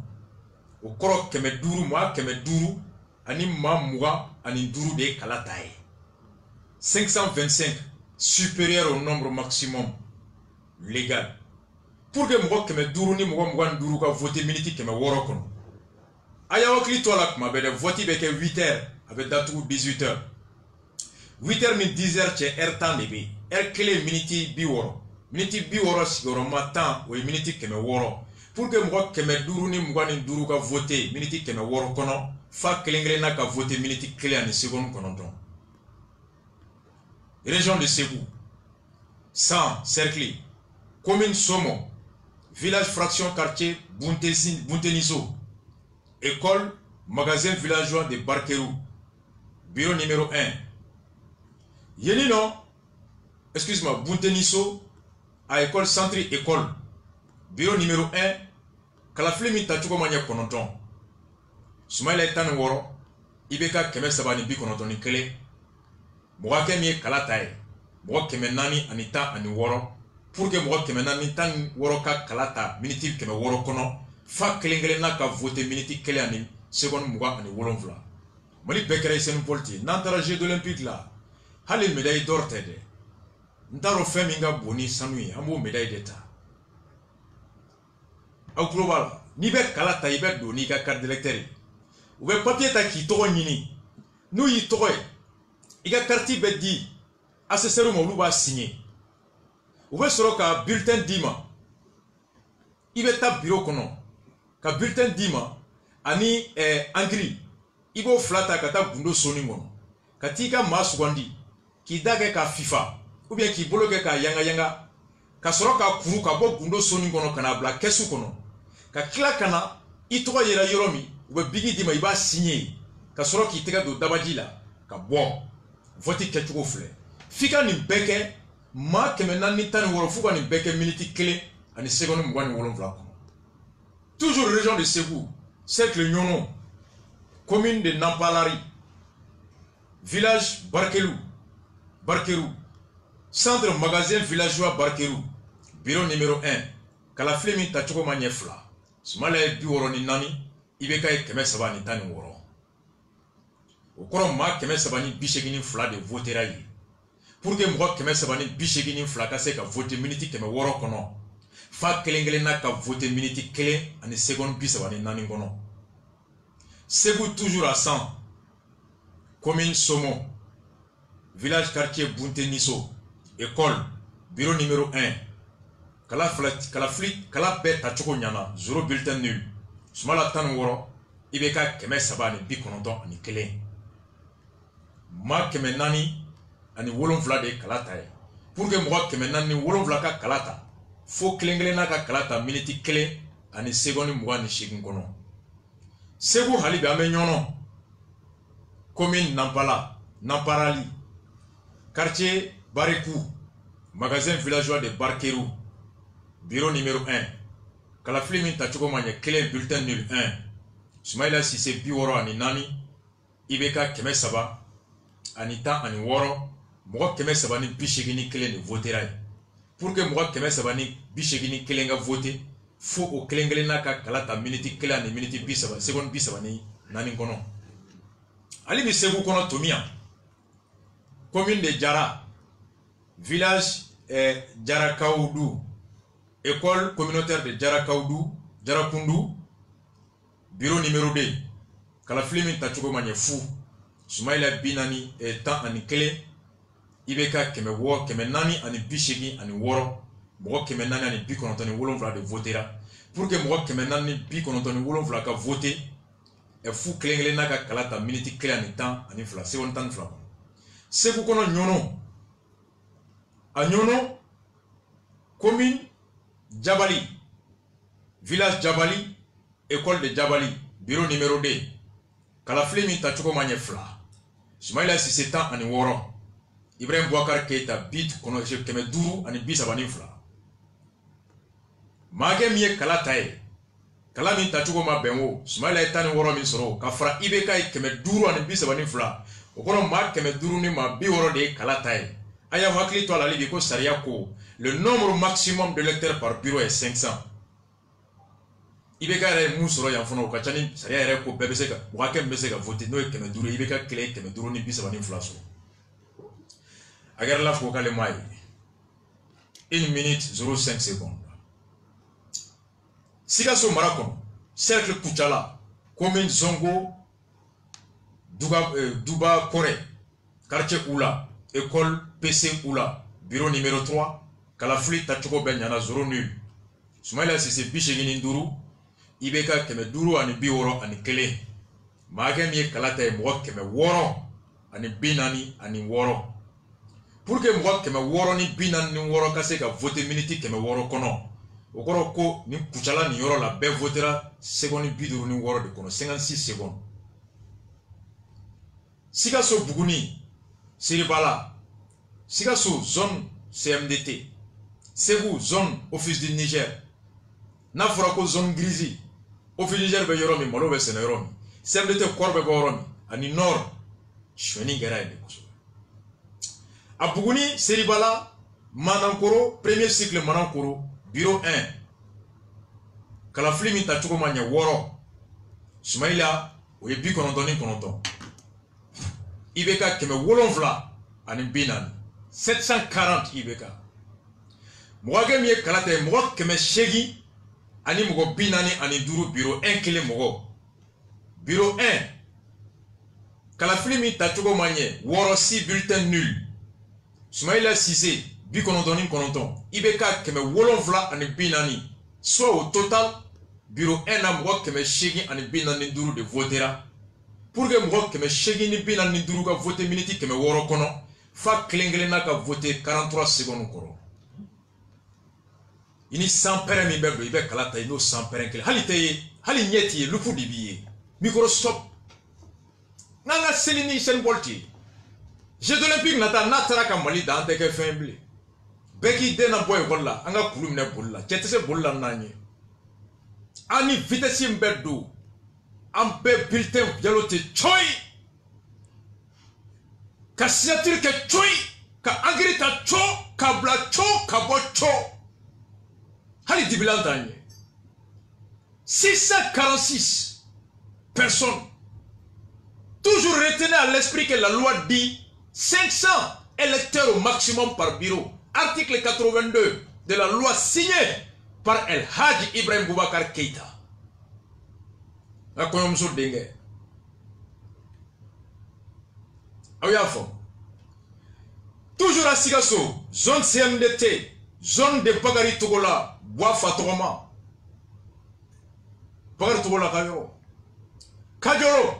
Au koro keme duru moi keme duru ani mamwa ani duru de kalatae 525 supérieur au nombre maximum légal pour que moi keme duru ni moi mwan duru ka voter minute keme woro kono aya wakli to la kuma be de voter be ke 8h avec datu 18h 8h min 10h che air temps de be air clé minute bi woro sigoro matin ou minute keme woro. Pour que moi keme duru ni mugani duru ka voter minute keme woro kono fa kelengele na ka voter minute clé en seconde kononton. Région de Ségou, 100 cercle, commune Somo, village fraction quartier Bunteniso, école magasin villageois de Barkerou, bureau numéro 1. Yenino, excuse-moi, Bunteniso à école centre école. Bureau numéro 1, Kalaflemi Tachouko Mania Kononton. Soumaïla Etan Woro, Ibeka Keme Sabani Bi Kononton Nikele, Mwake Mie Kalatae, Mwake Menani Anita Ani Woro, pour que Mwake Menani Tan Woro Ka Kalata, Miniti Keme Woro Kono, Fa Kelengele Naka vote Miniti Kele Ani, seconde Mwa Ani Wolonvla. Mali Bekere Sen Polti, Nantara Jeux d'Olympique là, Halil médaille d'or Tede, Ntaro Feminga Boni Sanui, Ambo médaille d'état. Au global, ni be kalata ibe do ni ka carte d'électeur. Ou be papier ta ki to nyini. Nou yi to e. Iga carte be di assesseur mo lu ba signer. Ou be soro ka bulletin dima. Ibe ta bureau kono. Ka bulletin dima ani angri. Ibo flata ka ta gundo soni ngono. Katika maswandi ki dage ka FIFA ou bien ki boloke ka yanga ka soro ka kuru ka bo gundo soni ngono kana bla kesu kono. Ka kila kana itoka yera yoromi ube bigi dima iba signé ka soro ki tega do dabaji la ka bon voti kechugo fle fika ni beke ma kemena ni tani woro fuka ni beke minute kele ani seconde mwani wolon vla kono. Toujours région de Ségou cercle Nyono, commune de Nampalari, village Barkerou, centre magasin villageois Barkerou, bureau numéro 1, Kalaflemi Tachoko Maniefla, Smale Bioroni Nani, Ibeka et Keme Sabani Tani Woro. Au courant ma Keme Sabani Bichegini Fla de Voteraï. Pour que moi Keme Sabani Bichegini Fla Kase ka vote miniti Keme Woro Kono. Fa Kelengelena ka vote miniti Kele ani seconde Bisabani Nani Kono. Ségou toujours à 100. Commune Somo. Village quartier Bunte Niso. École. Bureau numéro 1. Kala bet Tachoko Nyana. 0 bulletin nul. Sumala Tan Woro. Ibeka Keme Sabani Bikononton ani Kele. Ma Keme Nani ani wolonvla de kalata ye. Pour que moi Keme Nani wolonvla ka kalata. Fo Kelengelena ka kalata miniti Kele ani seconde mwa ni shigin kono. Ségou Halibe Amenyono. Commune Namparali. Quartier Barekou. Magasin villageois de Barkerou. Bureau numéro 1. Kalaflimi Tachoko Manye Kele bulletin nul 1. Soumaïla Sissé Biworo ani Nani. Ibeka Keme Saba. Anita ani Woro. Mwa Keme Saba ni Bishegini Kele ne votera. Pour que mwa Keme Saba ni Bishegini Kele nga vote. Faut au Kelengelena ka kalata miniti Kele ani miniti Bisaba. Seconde Bisaba ni Nani kono. Ali bi Ségou kono Tomia. Commune de Djara. Village Djara Kaoudou. École communautaire de Djara Kaoudou. Djara Koundou. Bureau numéro 2. Kalaflimi Tachoko Manye Fou. Soumaïla Binani et Tan ani Kele. Ibeka Keme Wo Keme Nani ani Bishegi ani Woro. Mwa Keme Nani ani Bikonontoni Wolonvla de votera. Pour que Mwa Keme Nani Bikonontoni Wolonvla ka vote. Et fou Kelengelena ka kalata miniti Kele ani Tan ani Fla. Seconde Tan Fla. Ségou kono Nyono. A Nyono. Commune Djabali. Village Djabali. École de Djabali. Bureau numéro 2. Kalaflemi Tachoko Maniefla. Soumaïla Sissé Tan ani Woro. Ibrahim Bouakar Keita bit kono Keme Duru ani Bisabani Fla. Mage miye kalata ye. Kala min Tachoko ma benwo. Soumaïla etani Woro min soro. Kafra Ibeka e Keme Duru ani Bisabani Fla. Okono ma Keme Duru ni ma Biworo de kalata ye. Aya wakli to alali biko saria ko. Le nombre maximum de lecteurs par bureau est 500. Ibeka ere musoro yanfono kachani saria ere ko bebeseka. Wake mbeseka vote no e Keme Duru. Ibeka Kele Keme Duru ni Bisabani Fla so. Agar la fokale mai 1 minute 05 secondes. Sikaso Marakon, cercle Kuchala, commune Zongo, Duba Kore, quartier Oula, école PC Oula, bureau numéro 3, Kalafli Tachoko Benyana 0 nul. Soumaïla Sissé Bichegini Nduru, Ibeka Keme Duru ani Biworo ani Kele. Magem ye kalata e mwa Keme Woro ani Binani ani Woro. Pour que moi Keme Woro ni Binan ni Woro kase ka vote miniti Keme Woro kono. Okoro ko ni Kuchala ni Yoro la be votera seconde biduru ni Woro de kono 56 secondes. Sikaso Buguni, Siribala, Sikaso zone CMDT, Ségou zone office du Niger, Nafrako zone Grizi, office du Niger be Yoromi, Malo be Sene Yoromi, CMDT Korbe be Yoromi, ani Nord, Chweni Gera de Koso. A Buguni, Seribala, Manankoro, premier cycle Manankoro, bureau 1. Kalaflimi Tachoko Manye Woro. Soumaïla, oye Bikonondoni Kononton. Ibeka Keme Wolonvla, ani Binani. 740 Ibeka. Mwage miye kalate, mwage Keme Shegi, ani Mwogo Binani, ani Duru, bureau 1 Kele Mwogo. Bureau 1. Kalaflimi Tachoko Manye Woro 6 bulletin nul. Soumaïla Sissé, Bikonondoni Kononton, Ibeka Keme Wolonvla ani Binani. Soit au total, bureau 1 a Mwogo Keme Shegi ani Binani Duru de votera. Pour que Mwogo Keme Shegi ni Binani Duru ka vote miniti Keme Woro kono, fa Kelengelena ka vote 43 secondes kono. Ini 100 pere mi beblo, ibe kalata ino 100 pere kele. Hali nyeti ye, lupu dibiye. Mikro stop. Nanga selini sen bolti. Jeux olympiques nata natara ka Mali da ante ke femble. Beki dena boy golla anga kulu mine bolla chetese bolla nanye. Ani vitesse mbeddo. an bɛɛ bulletin jalo tɛ coyi ka signature kɛ coyi ka engrais ta co ka bila co ka bɔ co hali dibilan t'an ye 646 personnes. Toujours retenez à l'esprit que la loi dit 500 électeurs au maximum par bureau. Article 82 de la loi signée par El Hadji Ibrahim Boubacar Keïta. Toujours à Sigasso, zone CMDT, zone de Bagari Togola, Bois Fatoma. Bagari Togola Kajoro. Kajoro.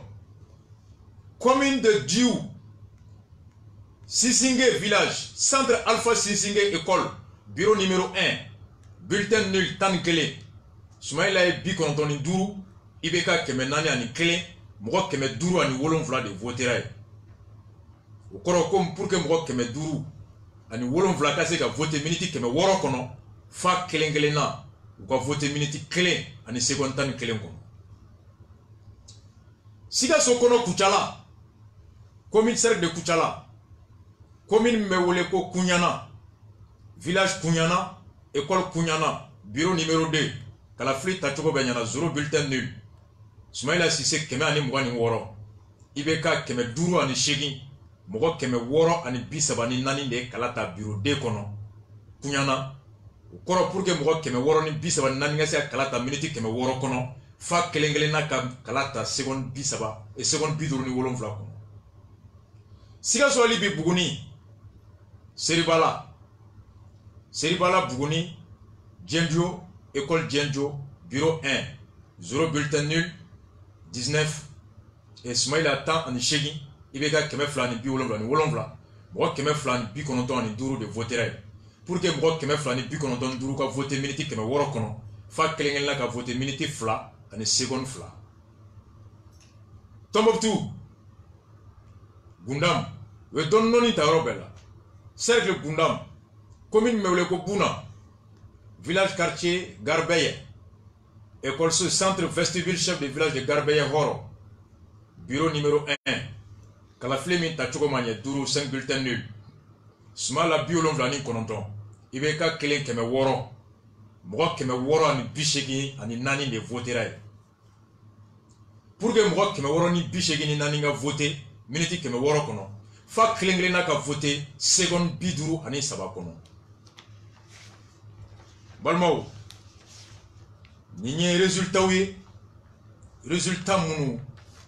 Commune de Diou, Sissingue village, centre Alpha Sissingue école, bureau numéro 1, bulletin nul Tankele, Soumaïla et Bikontoni Dourou, Ibeka Kemenani ani Kele, Moko Keme Dourou ani Wolonvla de voter. Au Korokom pour que Moko Keme Dourou ani Wolonvla Kase ka voter miniti Keme Worokono, Fa Kelengelena, ou ka voter miniti Kele ani Segontan Kelenkono. Siga Sokono Kuchala. Commune cercle de Kouchala, commune Mewoleko Kounyana, village Kounyana, école Kounyana, bureau numéro 2, Kalafli Tachoko Benyana, 0 bulletin nul. Soumaïla Sissé Keme Ani Mwani Woro, Ibeka Keme Douro Ani Shegi, Mogo Keme Woro Ani Bisabani Nani de Kalata bureau 2 kono, Kounyana, Koro pour que Mogo Keme Woro Ni Bisabani Nani Ngase Kalata miniti Keme Woro kono, Fa Kelengelena Kalata seconde Bisaba et seconde Biduru Ni Wolon Vlako. Sigasso Alibi Bougouni, Seribala Bougouni, Djendjo, école Djendjo, bureau 1, 0 bulletin nul, 19, et Smaïla Tan en Chegi, Ibeka Kemeflani Bi Wolonvla, Moi Kemeflani Bi Konoton en Douro de voter. Pour que moi Kemeflani Bi Konoton Douro ka voter miniti Keme Worokono, Fa Kelengela ka voter miniti Fla, en seconde Fla. Tombouctou. Gundam, we don noni ta robela. Cercle Gundam, commune Mewleko Bouna, village quartier Garbeye, école sous centre vestibule chef de village de Garbeye Horo, bureau numéro 1, Kalaflemi Tachogomanye, Dourou 5 bulletins nuls, Smala Biolon Vlani Kononton, Ibeka Kelen Keme Woro, Mwa Keme Woro ani Bishegi ani Nani de voterai. Pour que Mwa Keme Woro ni Bishegi ni Nani nga voter, miniti Keme Woro kono, Fa Kelenglena ka voter, seconde Biduru ani Sabakono. Balmao, Nini résultat oui, résultat mounou,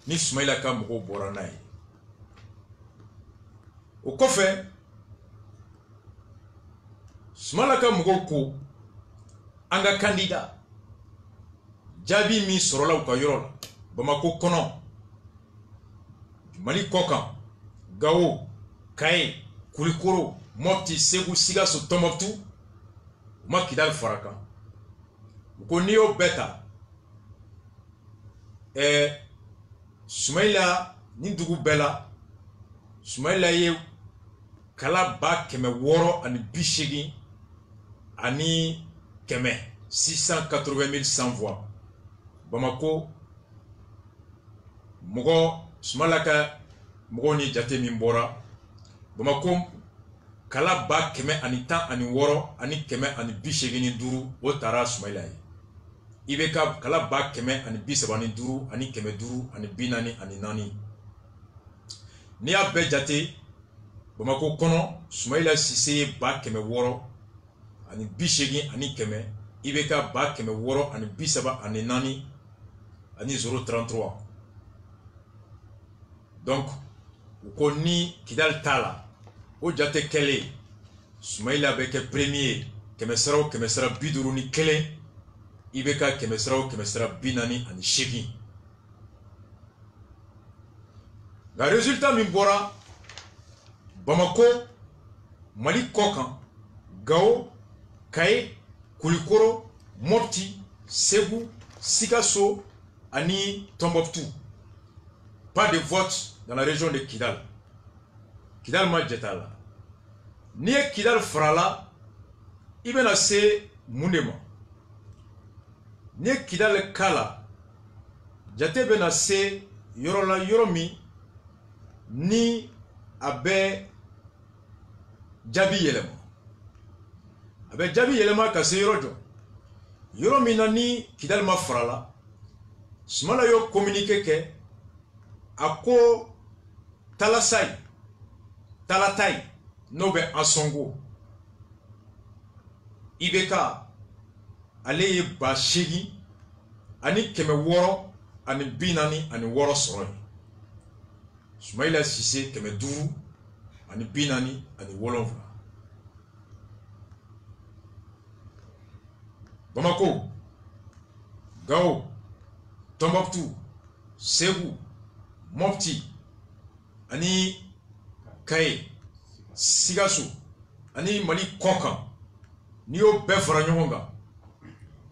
ni Soumaïla ka Moko Boranaï. Au coffre, Soumaïla ka Moko Ko, Anga candidat, Jabi mi sorola ou kayorola, Bamako kono, Mali Kokan, Gao, Kaye, Kulikoro, Mopti, Segou, Sigasso, Tombouctou, Makidal Faraka. Ukonio Beta. Soumaïla, Nindugu Bella, Soumaïla ye, Kala ba Keme Woro, ani Bishegi, ani Keme, 680 100 voix. Bamako, Mogo, Soumalaka, Mogoni Jate Mimbora, Bamako, Kala ba Keme ani tan ani woro, ani Keme ani Bishegini Duru, Otara Soumaïla. Ibeka Kala ba Keme ani Bisabani Duru, ani Keme Duru, ani Binani, ani Nani. Nia be Jate, Bamako Kono, Soumaïla Sissé ba Keme woro, ani Bishegi, ani Keme, Ibeka ba Keme woro, ani Bisaba, ani Nani, ani 033. Donc, on ni Kidal Tala, au Jate Kele, Soumaïla Beke premier, Kemesra Biduruni Kele, Ibeka Kemesra Binani ani Shegi. Le résultat Mimbora, Bamako, Mali Kokan, Gao, Kaye, Kulikoro, Mopti, Segou, Sigasso, ani Tombouctou. Pas de vote dans la région de Kidal. Kidal Madjetala. Ni Kidal Frala, Ibena se Mounema. Ni Kidal Kala, jate bena se yɔrɔ la yɔrɔ min ni a bɛ jaabi yɛlɛma a bɛ jaabi yɛlɛma ka se yɔrɔ jɔ yɔrɔ min na ni Kidal ma fara la Sumala yo communiqué kɛ a ko Talasai Talatai n'o bɛ Ansongo IBK ale ye 8,000 ani 600 ani 46 sɔrɔ ye Soumaïla Cissé 500 ani 47 Bamako Gao Tombouctou Ségou Mopti ani Kaye Sigassou ani Mali Konkan ni yo bɛɛ fara ɲɔgɔn kan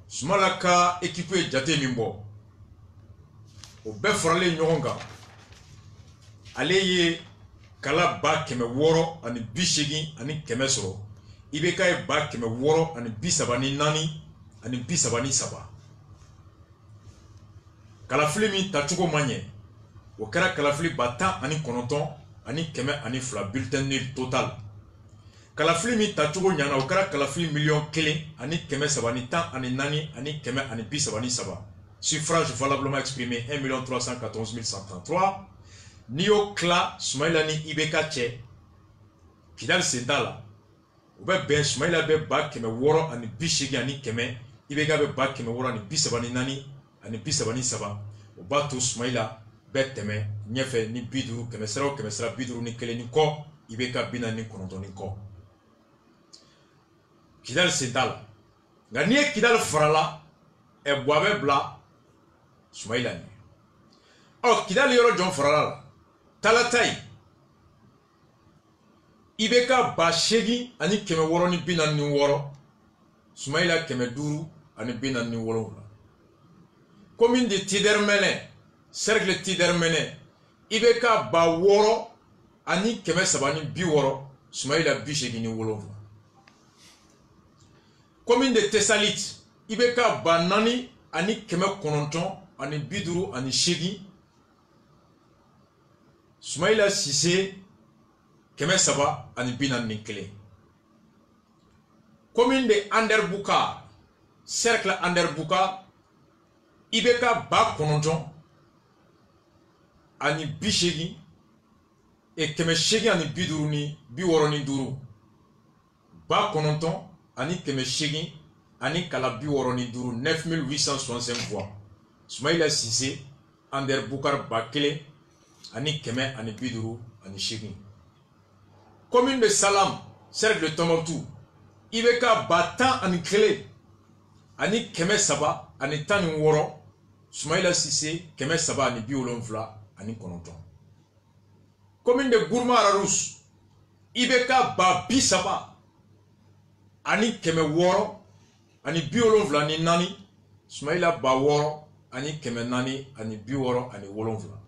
Soumala ka équipe ye jate min bɔ o bɛɛ faralen ɲɔgɔn kan ale ye kala 680 ani 80 ani 100 sɔrɔ IBK ye 634 ani 34 ani 33 kalafili min tacogo ma ɲɛ o kɛra kalafili 10 ani 9 ani 102 bulletin nul total kalafili min tacogo ɲana o kɛra kalafili 1,000,000 ani 310 ani 4 ani 133 suffrage valablement exprimé 1,314,133 ni yo kila Soumaïla ni IBK cɛ Kidal senta la o bɛ bɛn Soumaïla bɛ 600 ani 80 ani 100 IBK bɛ 600 ani 34 ani 33 o b'a to Soumaïla bɛ tɛmɛ ɲɛfɛ ni 50 kɛmɛ sira o kɛmɛ sira 51 ni kɔ IBK 49 ni kɔ Kidal senta la nka n'i ye Kidal farala ɛbɔ a bɛ bila Soumaïla ni Kidal yɔrɔ jɔn farala la Talatai IBK 8,000 ani 646 Soumaïla 500 ani 47 commune de Tidermene cercle Tidermene IBK 6,000 ani 760 Soumaïla 87 commune de Tessalit IBK 4,000 ani 900 ani 58 Soumaïla Cissé 300 ani 41 commune de Anderbouka cercle Anderbouka IBK 900 ani 80 et 80 ani 65 900 ani 80 ani kala 65 9865 voix Soumaïla Cissé Anderbouka Bakele ani 100 ani 58 commune de Salam cercle de Tombouctou IBK 10 ani 1 ani 700 ani 16 Soumaïla Cissé 700 ani 79 ani 9 commune de Gourma Ararous IBK 700 ani 600 ani 79 ani 4 Soumaïla 600 ani 400 ani 79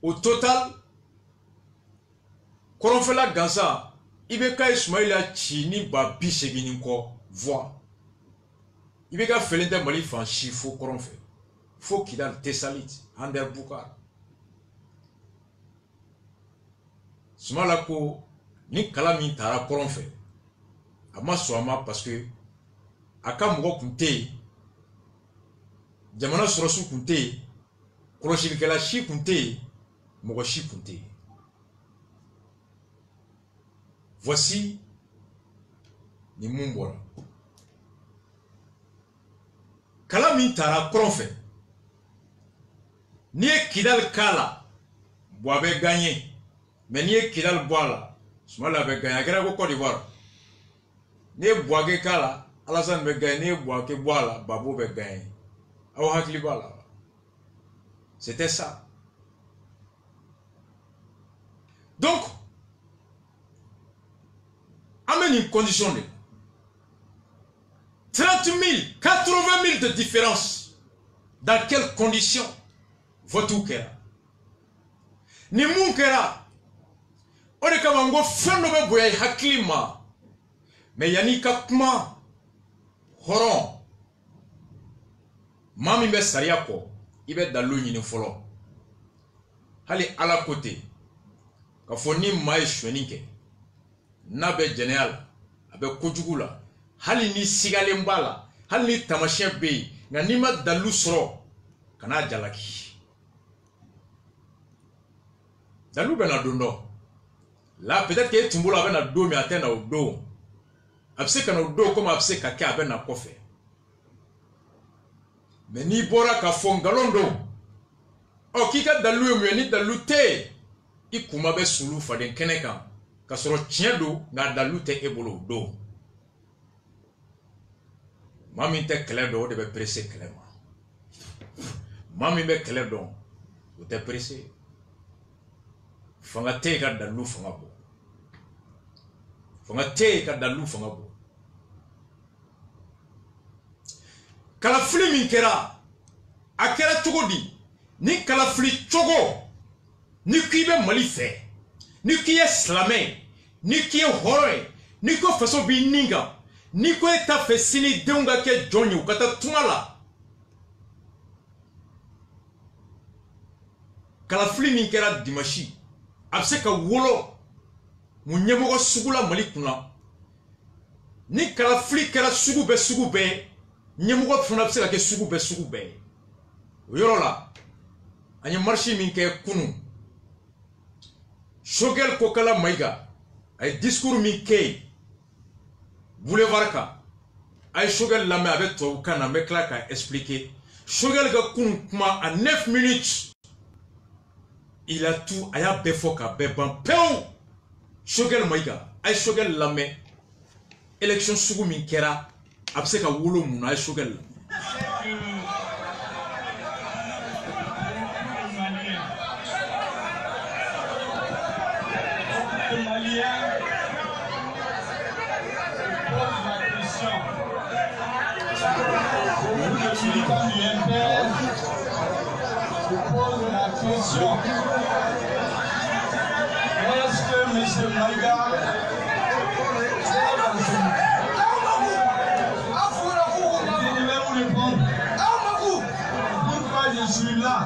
au total Koronfela Gansa IBK et Soumaïla Chini ba 80 ko voix IBK felente Mali fan chifo Koronfe fo Kidal Tessalit Anderbouka Soumala ko ni kala min tara Koronfe ama soama parce que aka mɔgɔ kun tɛ yen jamana sɔrɔsiw kun tɛ yen kɔlɔsilikɛla si kun tɛ yen mɔgɔ si kun tɛ yen voici ni mun bɔra kala min tara Koronfe n'i ye Kidal k'a la bon a bɛ gagner mais n'i ye Kidal bɔ a la Soumaïla bɛ gagner a kɛra ko Côte d'Ivoire n'i ye Bouaké k'a la Alassane bɛ gagner n'i ye Bouaké bɔ a la Babo bɛ gagner aw hakili b'a la c'était ça donc amène une condition de 30 000, 80 000 de différence. Dans quelles conditions vote kera ni mun kera o de kama ngo fɛn dɔ bɛ bonya i hakili ma mais yanni ka kuma hɔrɔn Mami be sariya ko ibe dalu nyini folo hali ala kote ka foni mai shweninke na be general abe kojugula hali ni sigale mbala hali ni tamashe be nga nima dalu soro kana jalaki dalu be na dondo là peut-être que tumbula be na do mi atena o do abse kana o do comme abse ka ka be na kofe mais ni bora ka fongalondo o kika dalu yo ni dalu te ikuma be sulu fa den keneka ka soro tiedo na dalu te ebolo do mami te kele do de be pressé clément mami be kele do o te pressé fanga te ka dalu fanga bo fanga te ka dalu fanga bo kala fili min kera akera chogodi ni kala fili chogo ni kibe mali fe ni kiye slame ni kiye hore ni ko faso bi ninga ni ko eta fesini deunga ke jonyu kata tumala kala fili min kera dimashi abse ka wolo munyemogo sugula mali kuna ni kala fili kera sugu be nyemogo funa abse ka ke sugu be yorola anye marchi min ke kunu shogel kokala maiga ay discours min ke boulevard ka ay shogel la me avec to kana me kla ka expliquer shogel ga kunu kuma à 9 minutes il a tout aya befoka beban peu shogel maiga ay shogel la me élection sugu min kera abse ka wolo mun ay shogel Est-ce que M. Maïga je vais vous répondre. Pourquoi je suis là?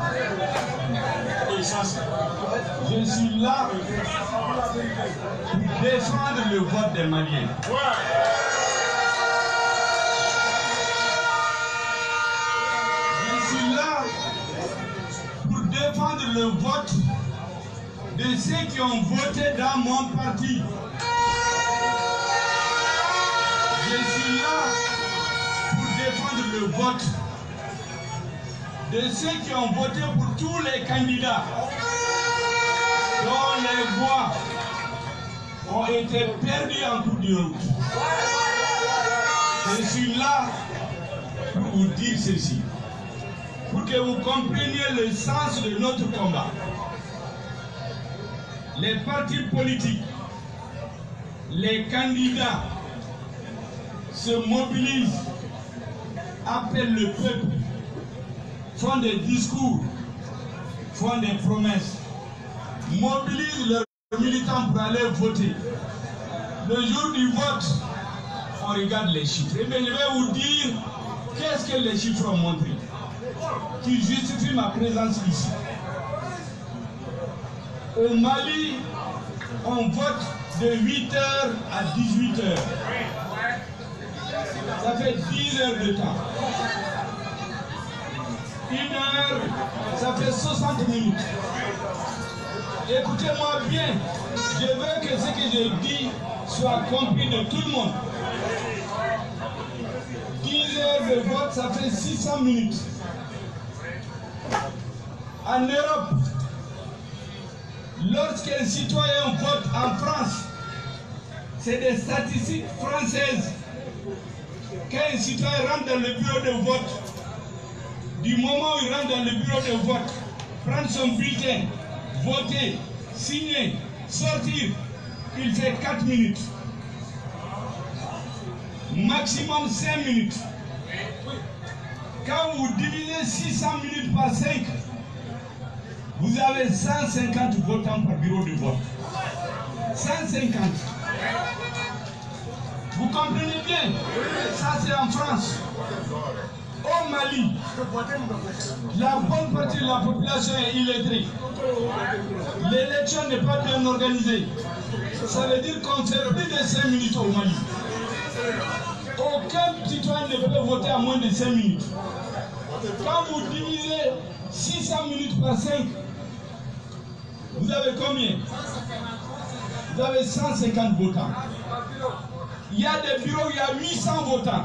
Je suis là pour défendre le vote des Maliens. Défendre le vote de ceux qui ont voté dans mon parti. Je suis là pour défendre le vote de ceux qui ont voté pour tous les candidats dont les voix ont été perdues en cours de route. Je suis là pour vous dire ceci, pour que vous compreniez le sens de notre combat. Les partis politiques, les candidats se mobilisent, appellent le peuple, font des discours, font des promesses, mobilisent leurs militants pour aller voter. Le jour du vote, on regarde les chiffres. Et bien, je vais vous dire qu'est-ce que les chiffres ont montré qui justifie ma présence ici. Au Mali, on vote de 8h à 18h. Ça fait 10 heures de temps. 1 heure, ça fait 60 minutes. Écoutez-moi bien, je veux que ce que je dis soit compris de tout le monde. 10 heures de vote, ça fait 600 minutes. En Europe, lorsqu'un citoyen vote en France, c'est des statistiques françaises. Quand un citoyen rentre dans le bureau de vote, du moment où il rentre dans le bureau de vote, prendre son bulletin, voter, signer, sortir, il fait 4 minutes. Maximum 5 minutes. Quand vous divisez 600 minutes par 5, vous avez 150 votants par bureau de vote. 150. Vous comprenez bien? Ça c'est en France. Au Mali, la bonne partie de la population est illettrée. L'élection n'est pas bien organisée. Ça veut dire qu'on fait plus de 5 minutes au Mali. Aucun citoyen ne peut voter à moins de 5 minutes. Quand vous divisez 600 minutes par 5, vous avez combien? Vous avez 150 votants. Il y a des bureaux où il y a 800 votants.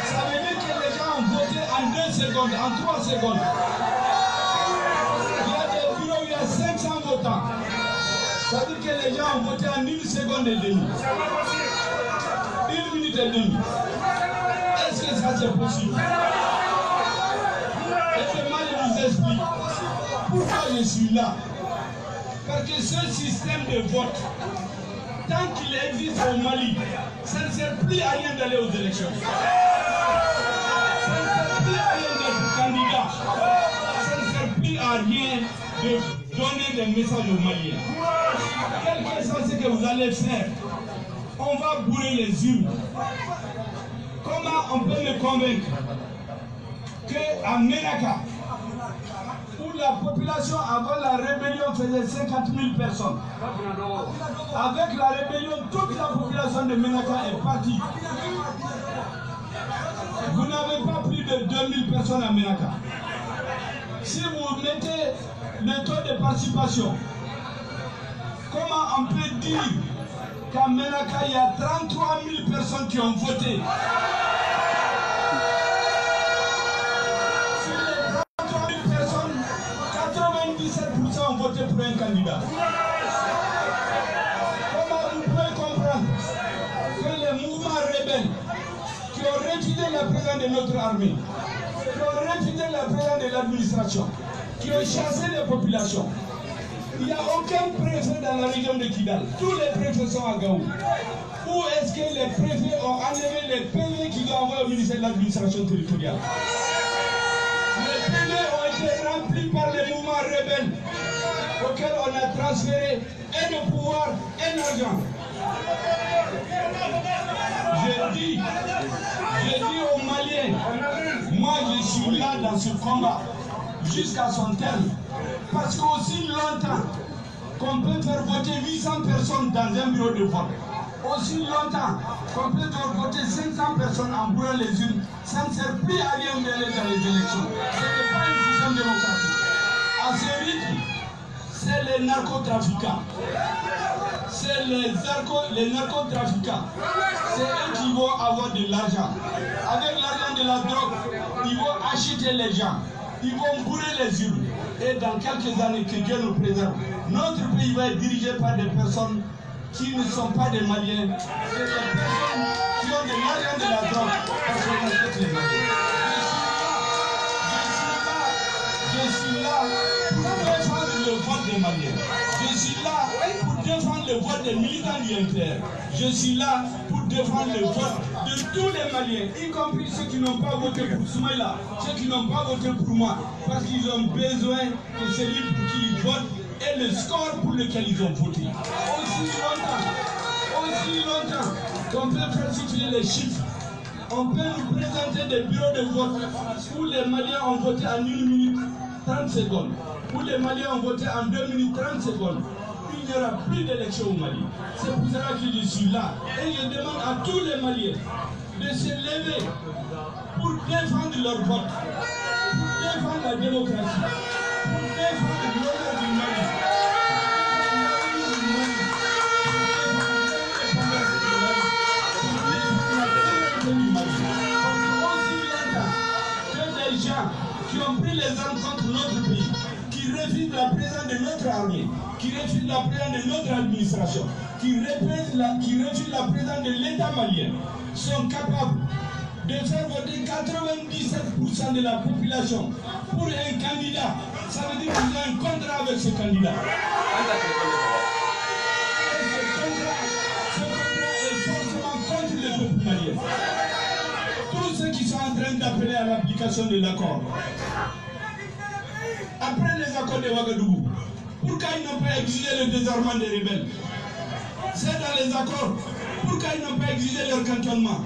Ça veut dire que les gens ont voté en 2 secondes, en 3 secondes. Il y a des bureaux où il y a 500 votants. Ça veut dire que les gens ont voté en 1 seconde et demie. 1 minute et demie. Est-ce que ça c'est possible? Et demain je vous explique pourquoi je suis là. Parce que ce système de vote, tant qu'il existe au Mali, ça ne sert plus à rien d'aller aux élections. Ça ne sert plus à rien d'être candidat. Ça ne sert plus à rien de donner des messages aux Maliens. Quel que soit ce que vous allez faire, on va bourrer les urnes. Comment on peut me convaincre qu'à Menaka, où la population avant la rébellion faisait 50 000 personnes, avec la rébellion, toute la population de Menaka est partie. Vous n'avez pas plus de 2000 personnes à Menaka. Si vous mettez le taux de participation, comment on peut dire qu'à Menaka, il y a 33 000 personnes qui ont voté? Sur les 33 000 personnes, 97% ont voté pour un candidat. Comment vous pouvez comprendre que les mouvements rebelles qui ont refusé la présence de notre armée, qui ont refusé la présence de l'administration, qui ont chassé les populations, il n'y a aucun préfet dans la région de Kidal. Tous les préfets sont à Gao. Où est-ce que les préfets ont enlevé les PV qu'ils ont envoyés au ministère de l'administration territoriale? Les PV ont été remplis par les mouvements rebelles auxquels on a transféré et le pouvoir et l'argent. Je dis aux Maliens, moi je suis là dans ce combat jusqu'à son terme. Parce qu'aussi longtemps qu'on peut faire voter 800 personnes dans un bureau de vote, aussi longtemps qu'on peut faire voter 500 personnes en bourrant les urnes, ça ne sert plus à rien d'aller dans les élections. Ce n'est pas une système démocratique. À ce rythme, c'est les narcotrafiquants. C'est les narcotrafiquants. C'est eux qui vont avoir de l'argent. Avec l'argent de la drogue, ils vont acheter les gens. Ils vont bourrer les urnes. Et dans quelques années, que Dieu nous préserve, notre pays va être dirigé par des personnes qui ne sont pas des Maliens. C'est des personnes qui ont de l'argent de la drogue parce qu'on achète les Maliens. Je suis là pour défendre le vote des Maliens. Je suis là pour défendre le vote des militants du MPR. Je suis là pour défendre le vote de tous les Maliens, y compris ceux qui n'ont pas voté pour Soumaïla, ceux qui n'ont pas voté pour moi, parce qu'ils ont besoin de celui pour qui ils votent et le score pour lequel ils ont voté. Aussi longtemps qu'on peut falsifier les chiffres, on peut nous présenter des bureaux de vote où les Maliens ont voté en 1 minute 30 secondes, où les Maliens ont voté en 2 minutes 30 secondes. Il n'y aura plus d'élection au Mali. C'est pour cela que je suis là. Et je demande à tous les Maliens de se lever pour défendre leur vote, pour défendre la démocratie, pour défendre l'honneur du Mali, qui ont pris les armes contre notre pays, qui refusent la présence de notre armée, qui refusent la présence de notre administration, qui refusent la présence de l'État malien, sont capables de faire voter 97% de la population pour un candidat. Ça veut dire qu'ils ont un contrat avec ce candidat. Et ce contrat est forcément contre le peuple malien. Tous ceux qui sont en train d'appeler à l'application de l'accord, après les accords de Ouagadougou, pourquoi ils n'ont pas exigé le désarmement des rebelles? C'est dans les accords pourquoi ils n'ont pas exigé leur cantonnement?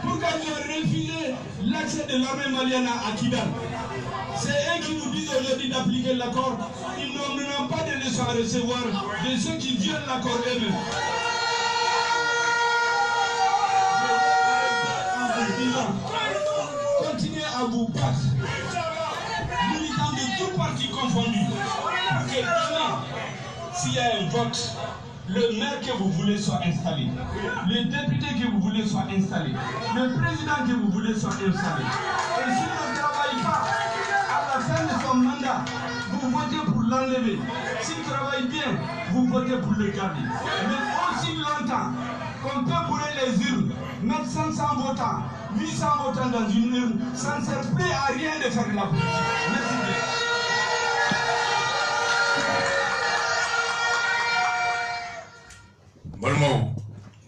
Pourquoi ils ont refusé l'accès de l'armée malienne à Kidal? C'est eux qui nous disent aujourd'hui d'appliquer l'accord. Ils n'ont pas de leçons à recevoir de ceux qui violent l'accord eux-mêmes. Continuez à vous battre, militants de tous partis confondus, pour que demain, s'il y a un vote, le maire que vous voulez soit installé, le député que vous voulez soit installé, le président que vous voulez soit installé. Et s'il ne travaille pas, à la fin de son mandat, vous votez pour l'enlever. S'il travaille bien, vous votez pour le garder. Mais aussi longtemps qu'on peut brûler les urnes, mettre 500 votants, 800 votants dans une urne, ça ne sert plus à rien de faire de la politique. Merci bien. Balmao,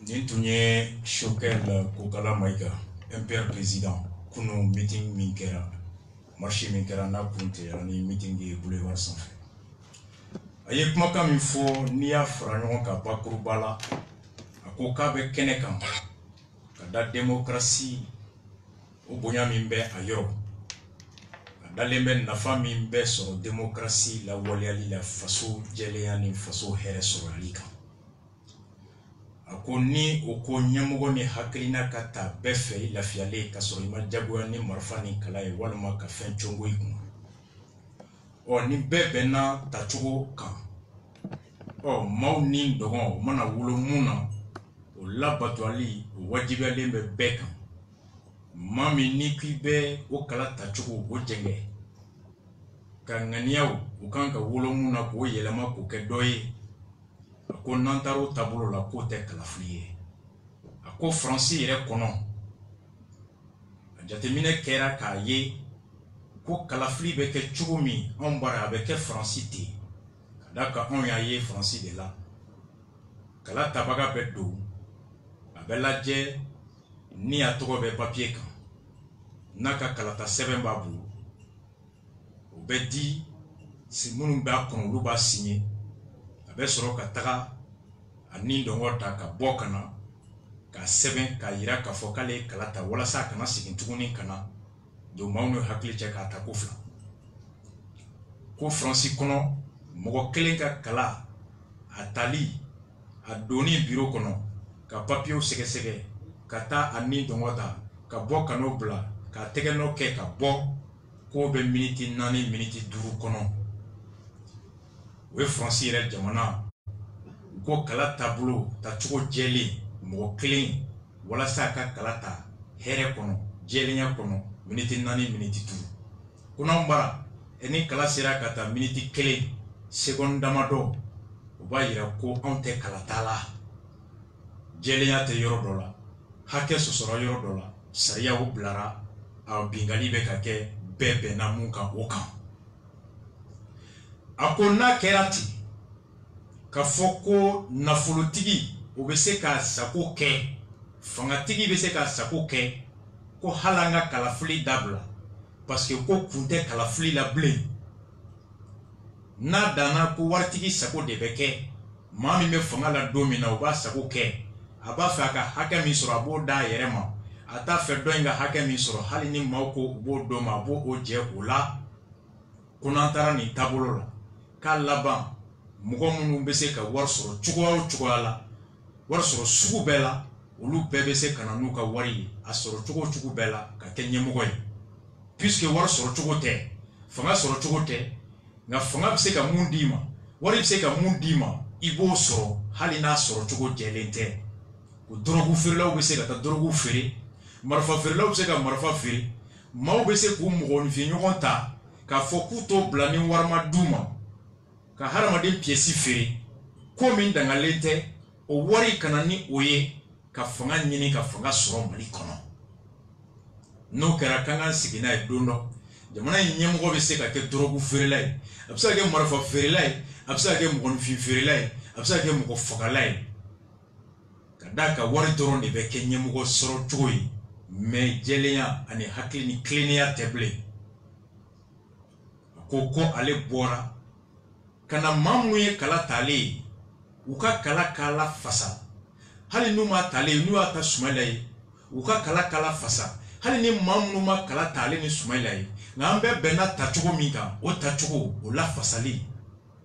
Nintunye Shokel Kokala Maïga, un père président, Kuno meeting Minkera, marché Minkera na Punte, ani meeting de boulevard sans fait. Ayek Makam il faut Nia Franyon Kapakurubala, Akoka be Kenekam, Kada démocratie, Oboya Mimbe Ayo, Dalemben na famille Mbe sur démocratie, la Waliali, la Faso, Djeleani, Faso, Here sur Alika. Ako ni oko nyamugo ni hakrina kata befe la fiale kasoro ima jagoya ni marfani kala e walma ka fen chongo ikun o ni bebe na tachugo kan o mau ni dogon mana wulo muna o labato ali o wajibi ale be bekan mami ni kwibe o kala tachugo o jenge ka nganiyawo o kan ka wulo muna ko yelema ko ke doye ko nantaro tabulo la ko te kalafliye ako français ire kono jatemine kera ka ye ko kalafli be ke chugumi on bara be ke français ti kadaka on ya ye français de la kala tabaga be do abela je ni atogo be papier kan naka kalata seben babu obedi si munu ba kono lu ba signer abe soro ka taga ani ndongo ta ka bokana ka seben ka yira ka fokale kalata wala sa kana sigin tuguni kana do mawno hakli che ka ta kufla ko franci kono mogo kelen ka kala atali adoni bureau kono ka papier sege sege ka ta ani ndongo ta ka bokano bla ka tege no ke ka bo ko be minute nani minute duru kono we franci ire jamana ko kala tableau ta chugo jeli mo clean wala saka kala ta here kono jelinya kono minute nani minute tu kuno mbara eni kala sira kata minute clean seconde damado ba yira ko onte kala tala jelinya te yoro dola hake sosoro yoro dola sariya wo blara a bingali be kake bebe na munka okan akona kerati ka foko na folotigi obese ka sako ke fangatigi bese ka sako ke ko halanga kalafli dabla parce que ko kunte kalafli la blé na dana ko wartigi sako de beke mami me fanga la domina oba sako ke aba fa ka haka mi soro abo da yerema ata fe doinga haka mi soro hali ni mauko bo do ma bo oje ola kunantara ni tabolo ka laban mugo munu bese ka war soro chugo la war soro sugu bela olu bebese kana nu ka wari a soro chugo bela ka kenye mugo yi puisque war soro chugo te fanga soro chugo te nga fanga bese ka mundima wari bese ka mundima ibo soro hali na soro chugo jelente ko drogu firla bese ka ta drogu firi marfa firla bese ka marfa firi mau bese ko mugo ni fi nyokonta ka fokuto blani warma duma ka haramaden pièce firi ko min dangalete o wari kanani oye ka fanga nyini ka fanga soro mali kono no kera kanga sigina e dondo jamana nyemgo be se ka ke drogu ferilay absa ke marfa ferilay absa ke mo fi ferilay absa ke mo fokalay kadaka wari doronde be ke nyemgo soro choy me jelenya ani hakli ni klinia teble koko ale bora kana mamuye kala tali uka kala fasa hali n'u ma tale n'u y'a ta Soumaïla ye u ka kala fasa hali ni maa minnu ma kala tale ni Soumaïla ye nka an bɛɛ bɛnna tacogo min kan o tacogo o la fasali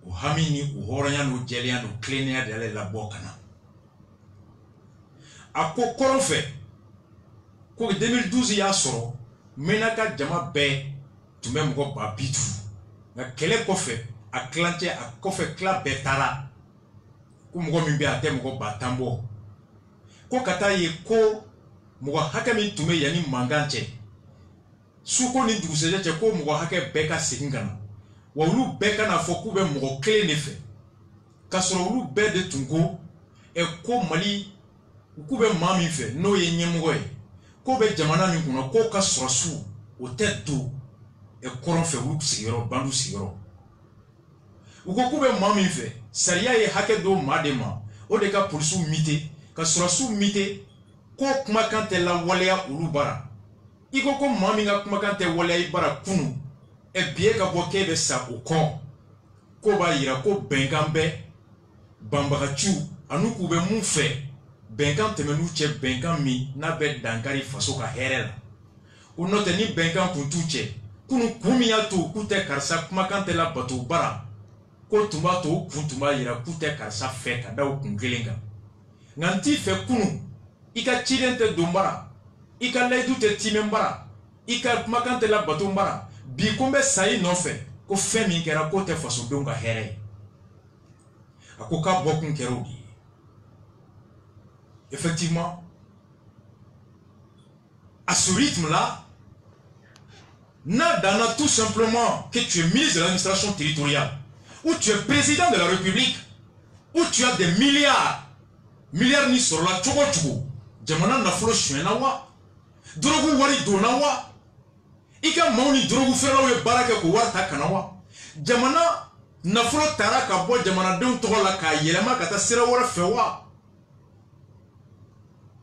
o hami ni o hɔrɔnya n'o jɛlenya n'o tilennenya de y'ale labɔ ka na a ko kɔrɔn fɛ ko 2012 y'a sɔrɔ Mena ka jama bɛɛ tun bɛ mɔgɔ 50 nka kɛlɛ kɔfɛ a kilancɛ a kɔfɛ kila bɛɛ taara ko mɔgɔ min bɛ a tɛ mɔgɔ 10 bɔ ko ka taa ye ko mɔgɔ hakɛ min tun bɛ yanni mankan cɛ suko ni dugusɛjɛ cɛ ko mɔgɔ hakɛ bɛɛ ka segin ka na wa olu bɛɛ kana fɔ k'u bɛ mɔgɔ kelen de fɛ ka sɔrɔ olu bɛɛ de tun ko ko Mali k'u bɛ maa min fɛ n'o ye ɲɛmɔgɔ ye ko bɛ jamana min kɔnɔ ko ka sɔrɔ su o tɛ don kɔrɔn fɛ olu sigiyɔrɔ bandu sigiyɔrɔ u ko k'u bɛ maa min fɛ sariya ye hakɛ dɔ maa de ma o de ka polisiw mite ka sɔrɔ su mite ko kumakan tɛ lawaleya olu bara i ko maa min ka kumakan tɛ waleya i bara kunu bi ka bɔ k'e bɛ sa o kɔ ko b'a yira ko bɛnkan bɛ banbagaciw ani k'u bɛ mun fɛ bɛnkan tɛmɛn'u cɛ bɛnkan min n'a bɛ dankari faso ka hɛrɛ la o n'o tɛ ni bɛnkan kun t'u cɛ kunu kun min y'a to k'u tɛ karisa kumakan tɛ labato bara ko tun b'a to u kun tun b'a yira k'u tɛ karisa fɛ ka da u kun kelen kan nka n t'i fɛ kunu i ka ciden tɛ don bara i ka layidu tɛ timɛ bara i ka kumakan tɛ labato bara bi ko n bɛ sa i nɔfɛ ko fɛn min kɛra k'o tɛ fasodenw ka hɛrɛ ye a ko k'a bɔkun kɛra o de ye effectivement à ce rythme-là Nadana tout simplement que tu es ministre de l'administration territoriale ou tu es président de la République ou tu as des milliards ni sur la chogo jamana nafolo shwena wa drogu wari dona wa ika mauni drogu fera we baraka ko warta kana wa jamana nafolo tara ka bo jamana den to la ka yelema ka ta sira wara fe wa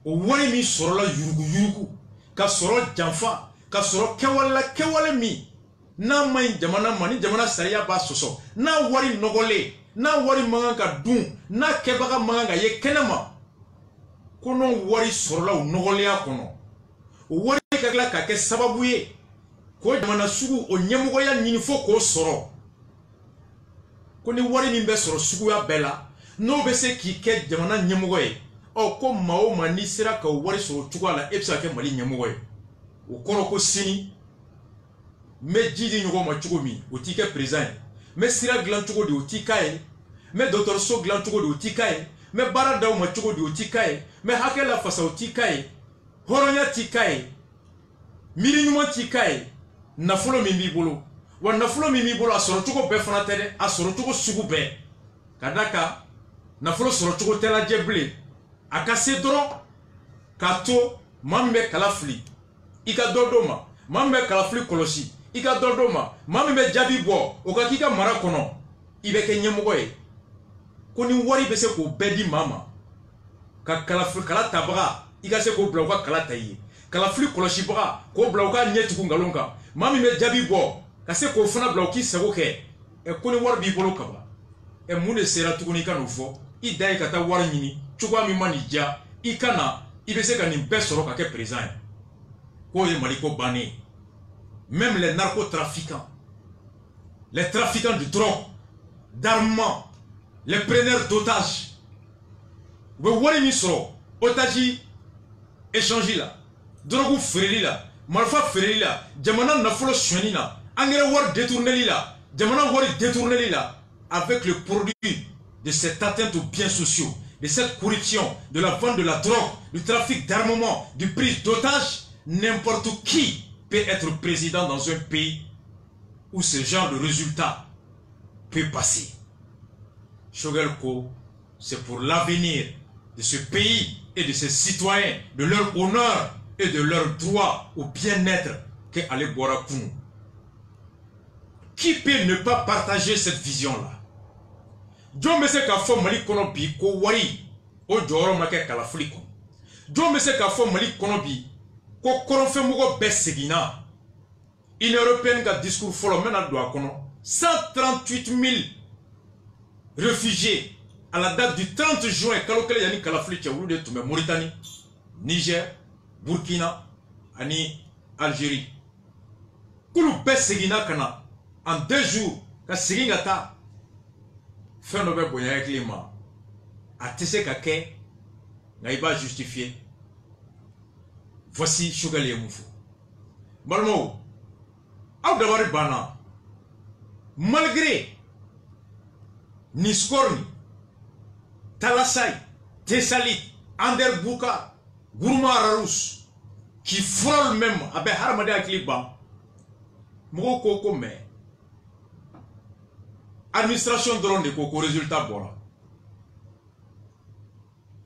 o wari mi soro la yurugu ka soro janfa ka soro kewale mi na mai jamana mani jamana sariya ba soso na wari nogole na wari manga ka dun na kebaga manga ga ye kenema kono wari soro la nogole ya kono o wari kagla ka ke sababu ye ko jamana sugu o nyemogo ya nyini fo ko soro ko ni wari min be soro sugu ya bela no be se ki ke jamana nyemogo ye o ko mao mani sira ka wari soro tugala epsa ke mali nyemogo ye o koro ko sini me jidi nyogo ma chugo mi o ti ke président me sira glan chugo de o ti kai me docteur so glan chugo de o ti kai me barada o ma chugo de o ti kai me hakela fasa o ti kai horonya ti kai miri nyuma ti kai nafulo mi bi bolo wa nafulo mi bi bolo asoro chugo be fana tede asoro chugo sugu be kadaka nafulo soro chugo tela jeble akase doro kato mambe kalafli ika dodoma mambe kalafli kolosi ika dodoma mambe jabi bo oka kika mara kono ibeke nyemogo ye koni wari bese ko bedi mama ka kalafli kala tabaga ika se ko bloka kala tayi kalafli kolosi baga ko bloka nyetuku ngalonga mambe jabi bo ka se ko fana bloki sego ke e koni wari bi bolo kaba e mune sera tukuni kanu fo i dai kata wari nyini chukwa mi manija ikana ibese ka ni besoro ka ke président ko ye maliko bané même les narcotrafiquants les trafiquants de drogue d'armement les preneurs d'otages we wari mi soro otaji échange la drogue fereli la marfa fereli la jamana nafolo shoni na engrais war détourner la jamana war détourner la avec le produit de cette atteinte aux biens sociaux, de cette corruption, de la vente de la drogue, du trafic d'armement, du prise d'otages, n'importe qui peut être président dans un pays où ce genre de résultat peut passer. Choguelko, c'est pour l'avenir de ce pays et de ses citoyens, de leur honneur et de leur droit au bien-être qu'est Ali Borakoun. Qui peut ne pas partager cette vision-là? John me se ka fo Mali kono bi ko wari o joro make kala fliko. John me se ka fo Mali kono bi ko koronfe mugo besegina. Une européenne ga discours folo mena do akono 138 000 réfugiés à la date du 30 juin, Kalokele Yani Kalafli Tchaoulou de Toumé, Mauritanie, Niger, Burkina, Ani, Algérie. Koulou Bes Segina Kana, en 2 jours, ka Segingata, fin de Boya Klima, a Tese Kake, n'a pas justifié. Voici Chougale Moufou. Balmo, Abdabari Bana, malgré Niskorni, Talasai, Tessalit, Ander Bouka, Gourma Rarous, qui frôlent même avec Harmada Kliba, Moko Kome, administration drone de Koko, résultat Bora.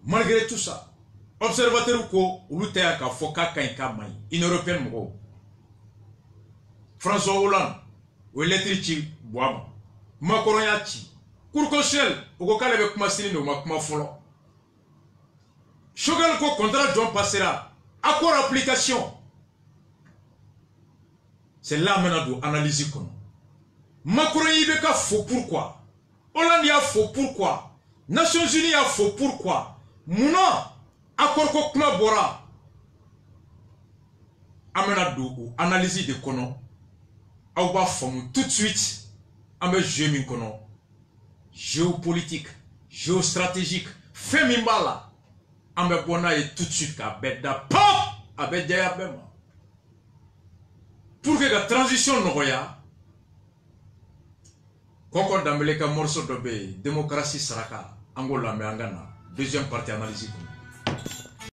Malgré tout ça, observateur ko Ulutea ka Foka Kainka Mai, une européenne Moko. François Hollande, ou l'électrici Boama, Macron Yachi, Kourkochel, ou Kokale avec Massine ou Makma Folo. Chogal ko contrat John passera, accord application. C'est là maintenant d'analyser comment. Macron y a faux pourquoi. Hollande y a faux pourquoi. Nations Unies a faux pourquoi. Mouna, accord ko Kma Bora. Amena do analyse de kono. Aou ba fomou tout de suite. Ame jeu min kono. Géopolitique, géostratégique, fémimbala. Ame bona et tout de suite ka bedda pop avec des abema. Pour que la transition noya, Koko Dambele ka morceau de démocratie saraka, Angola me angana, deuxième partie analyse.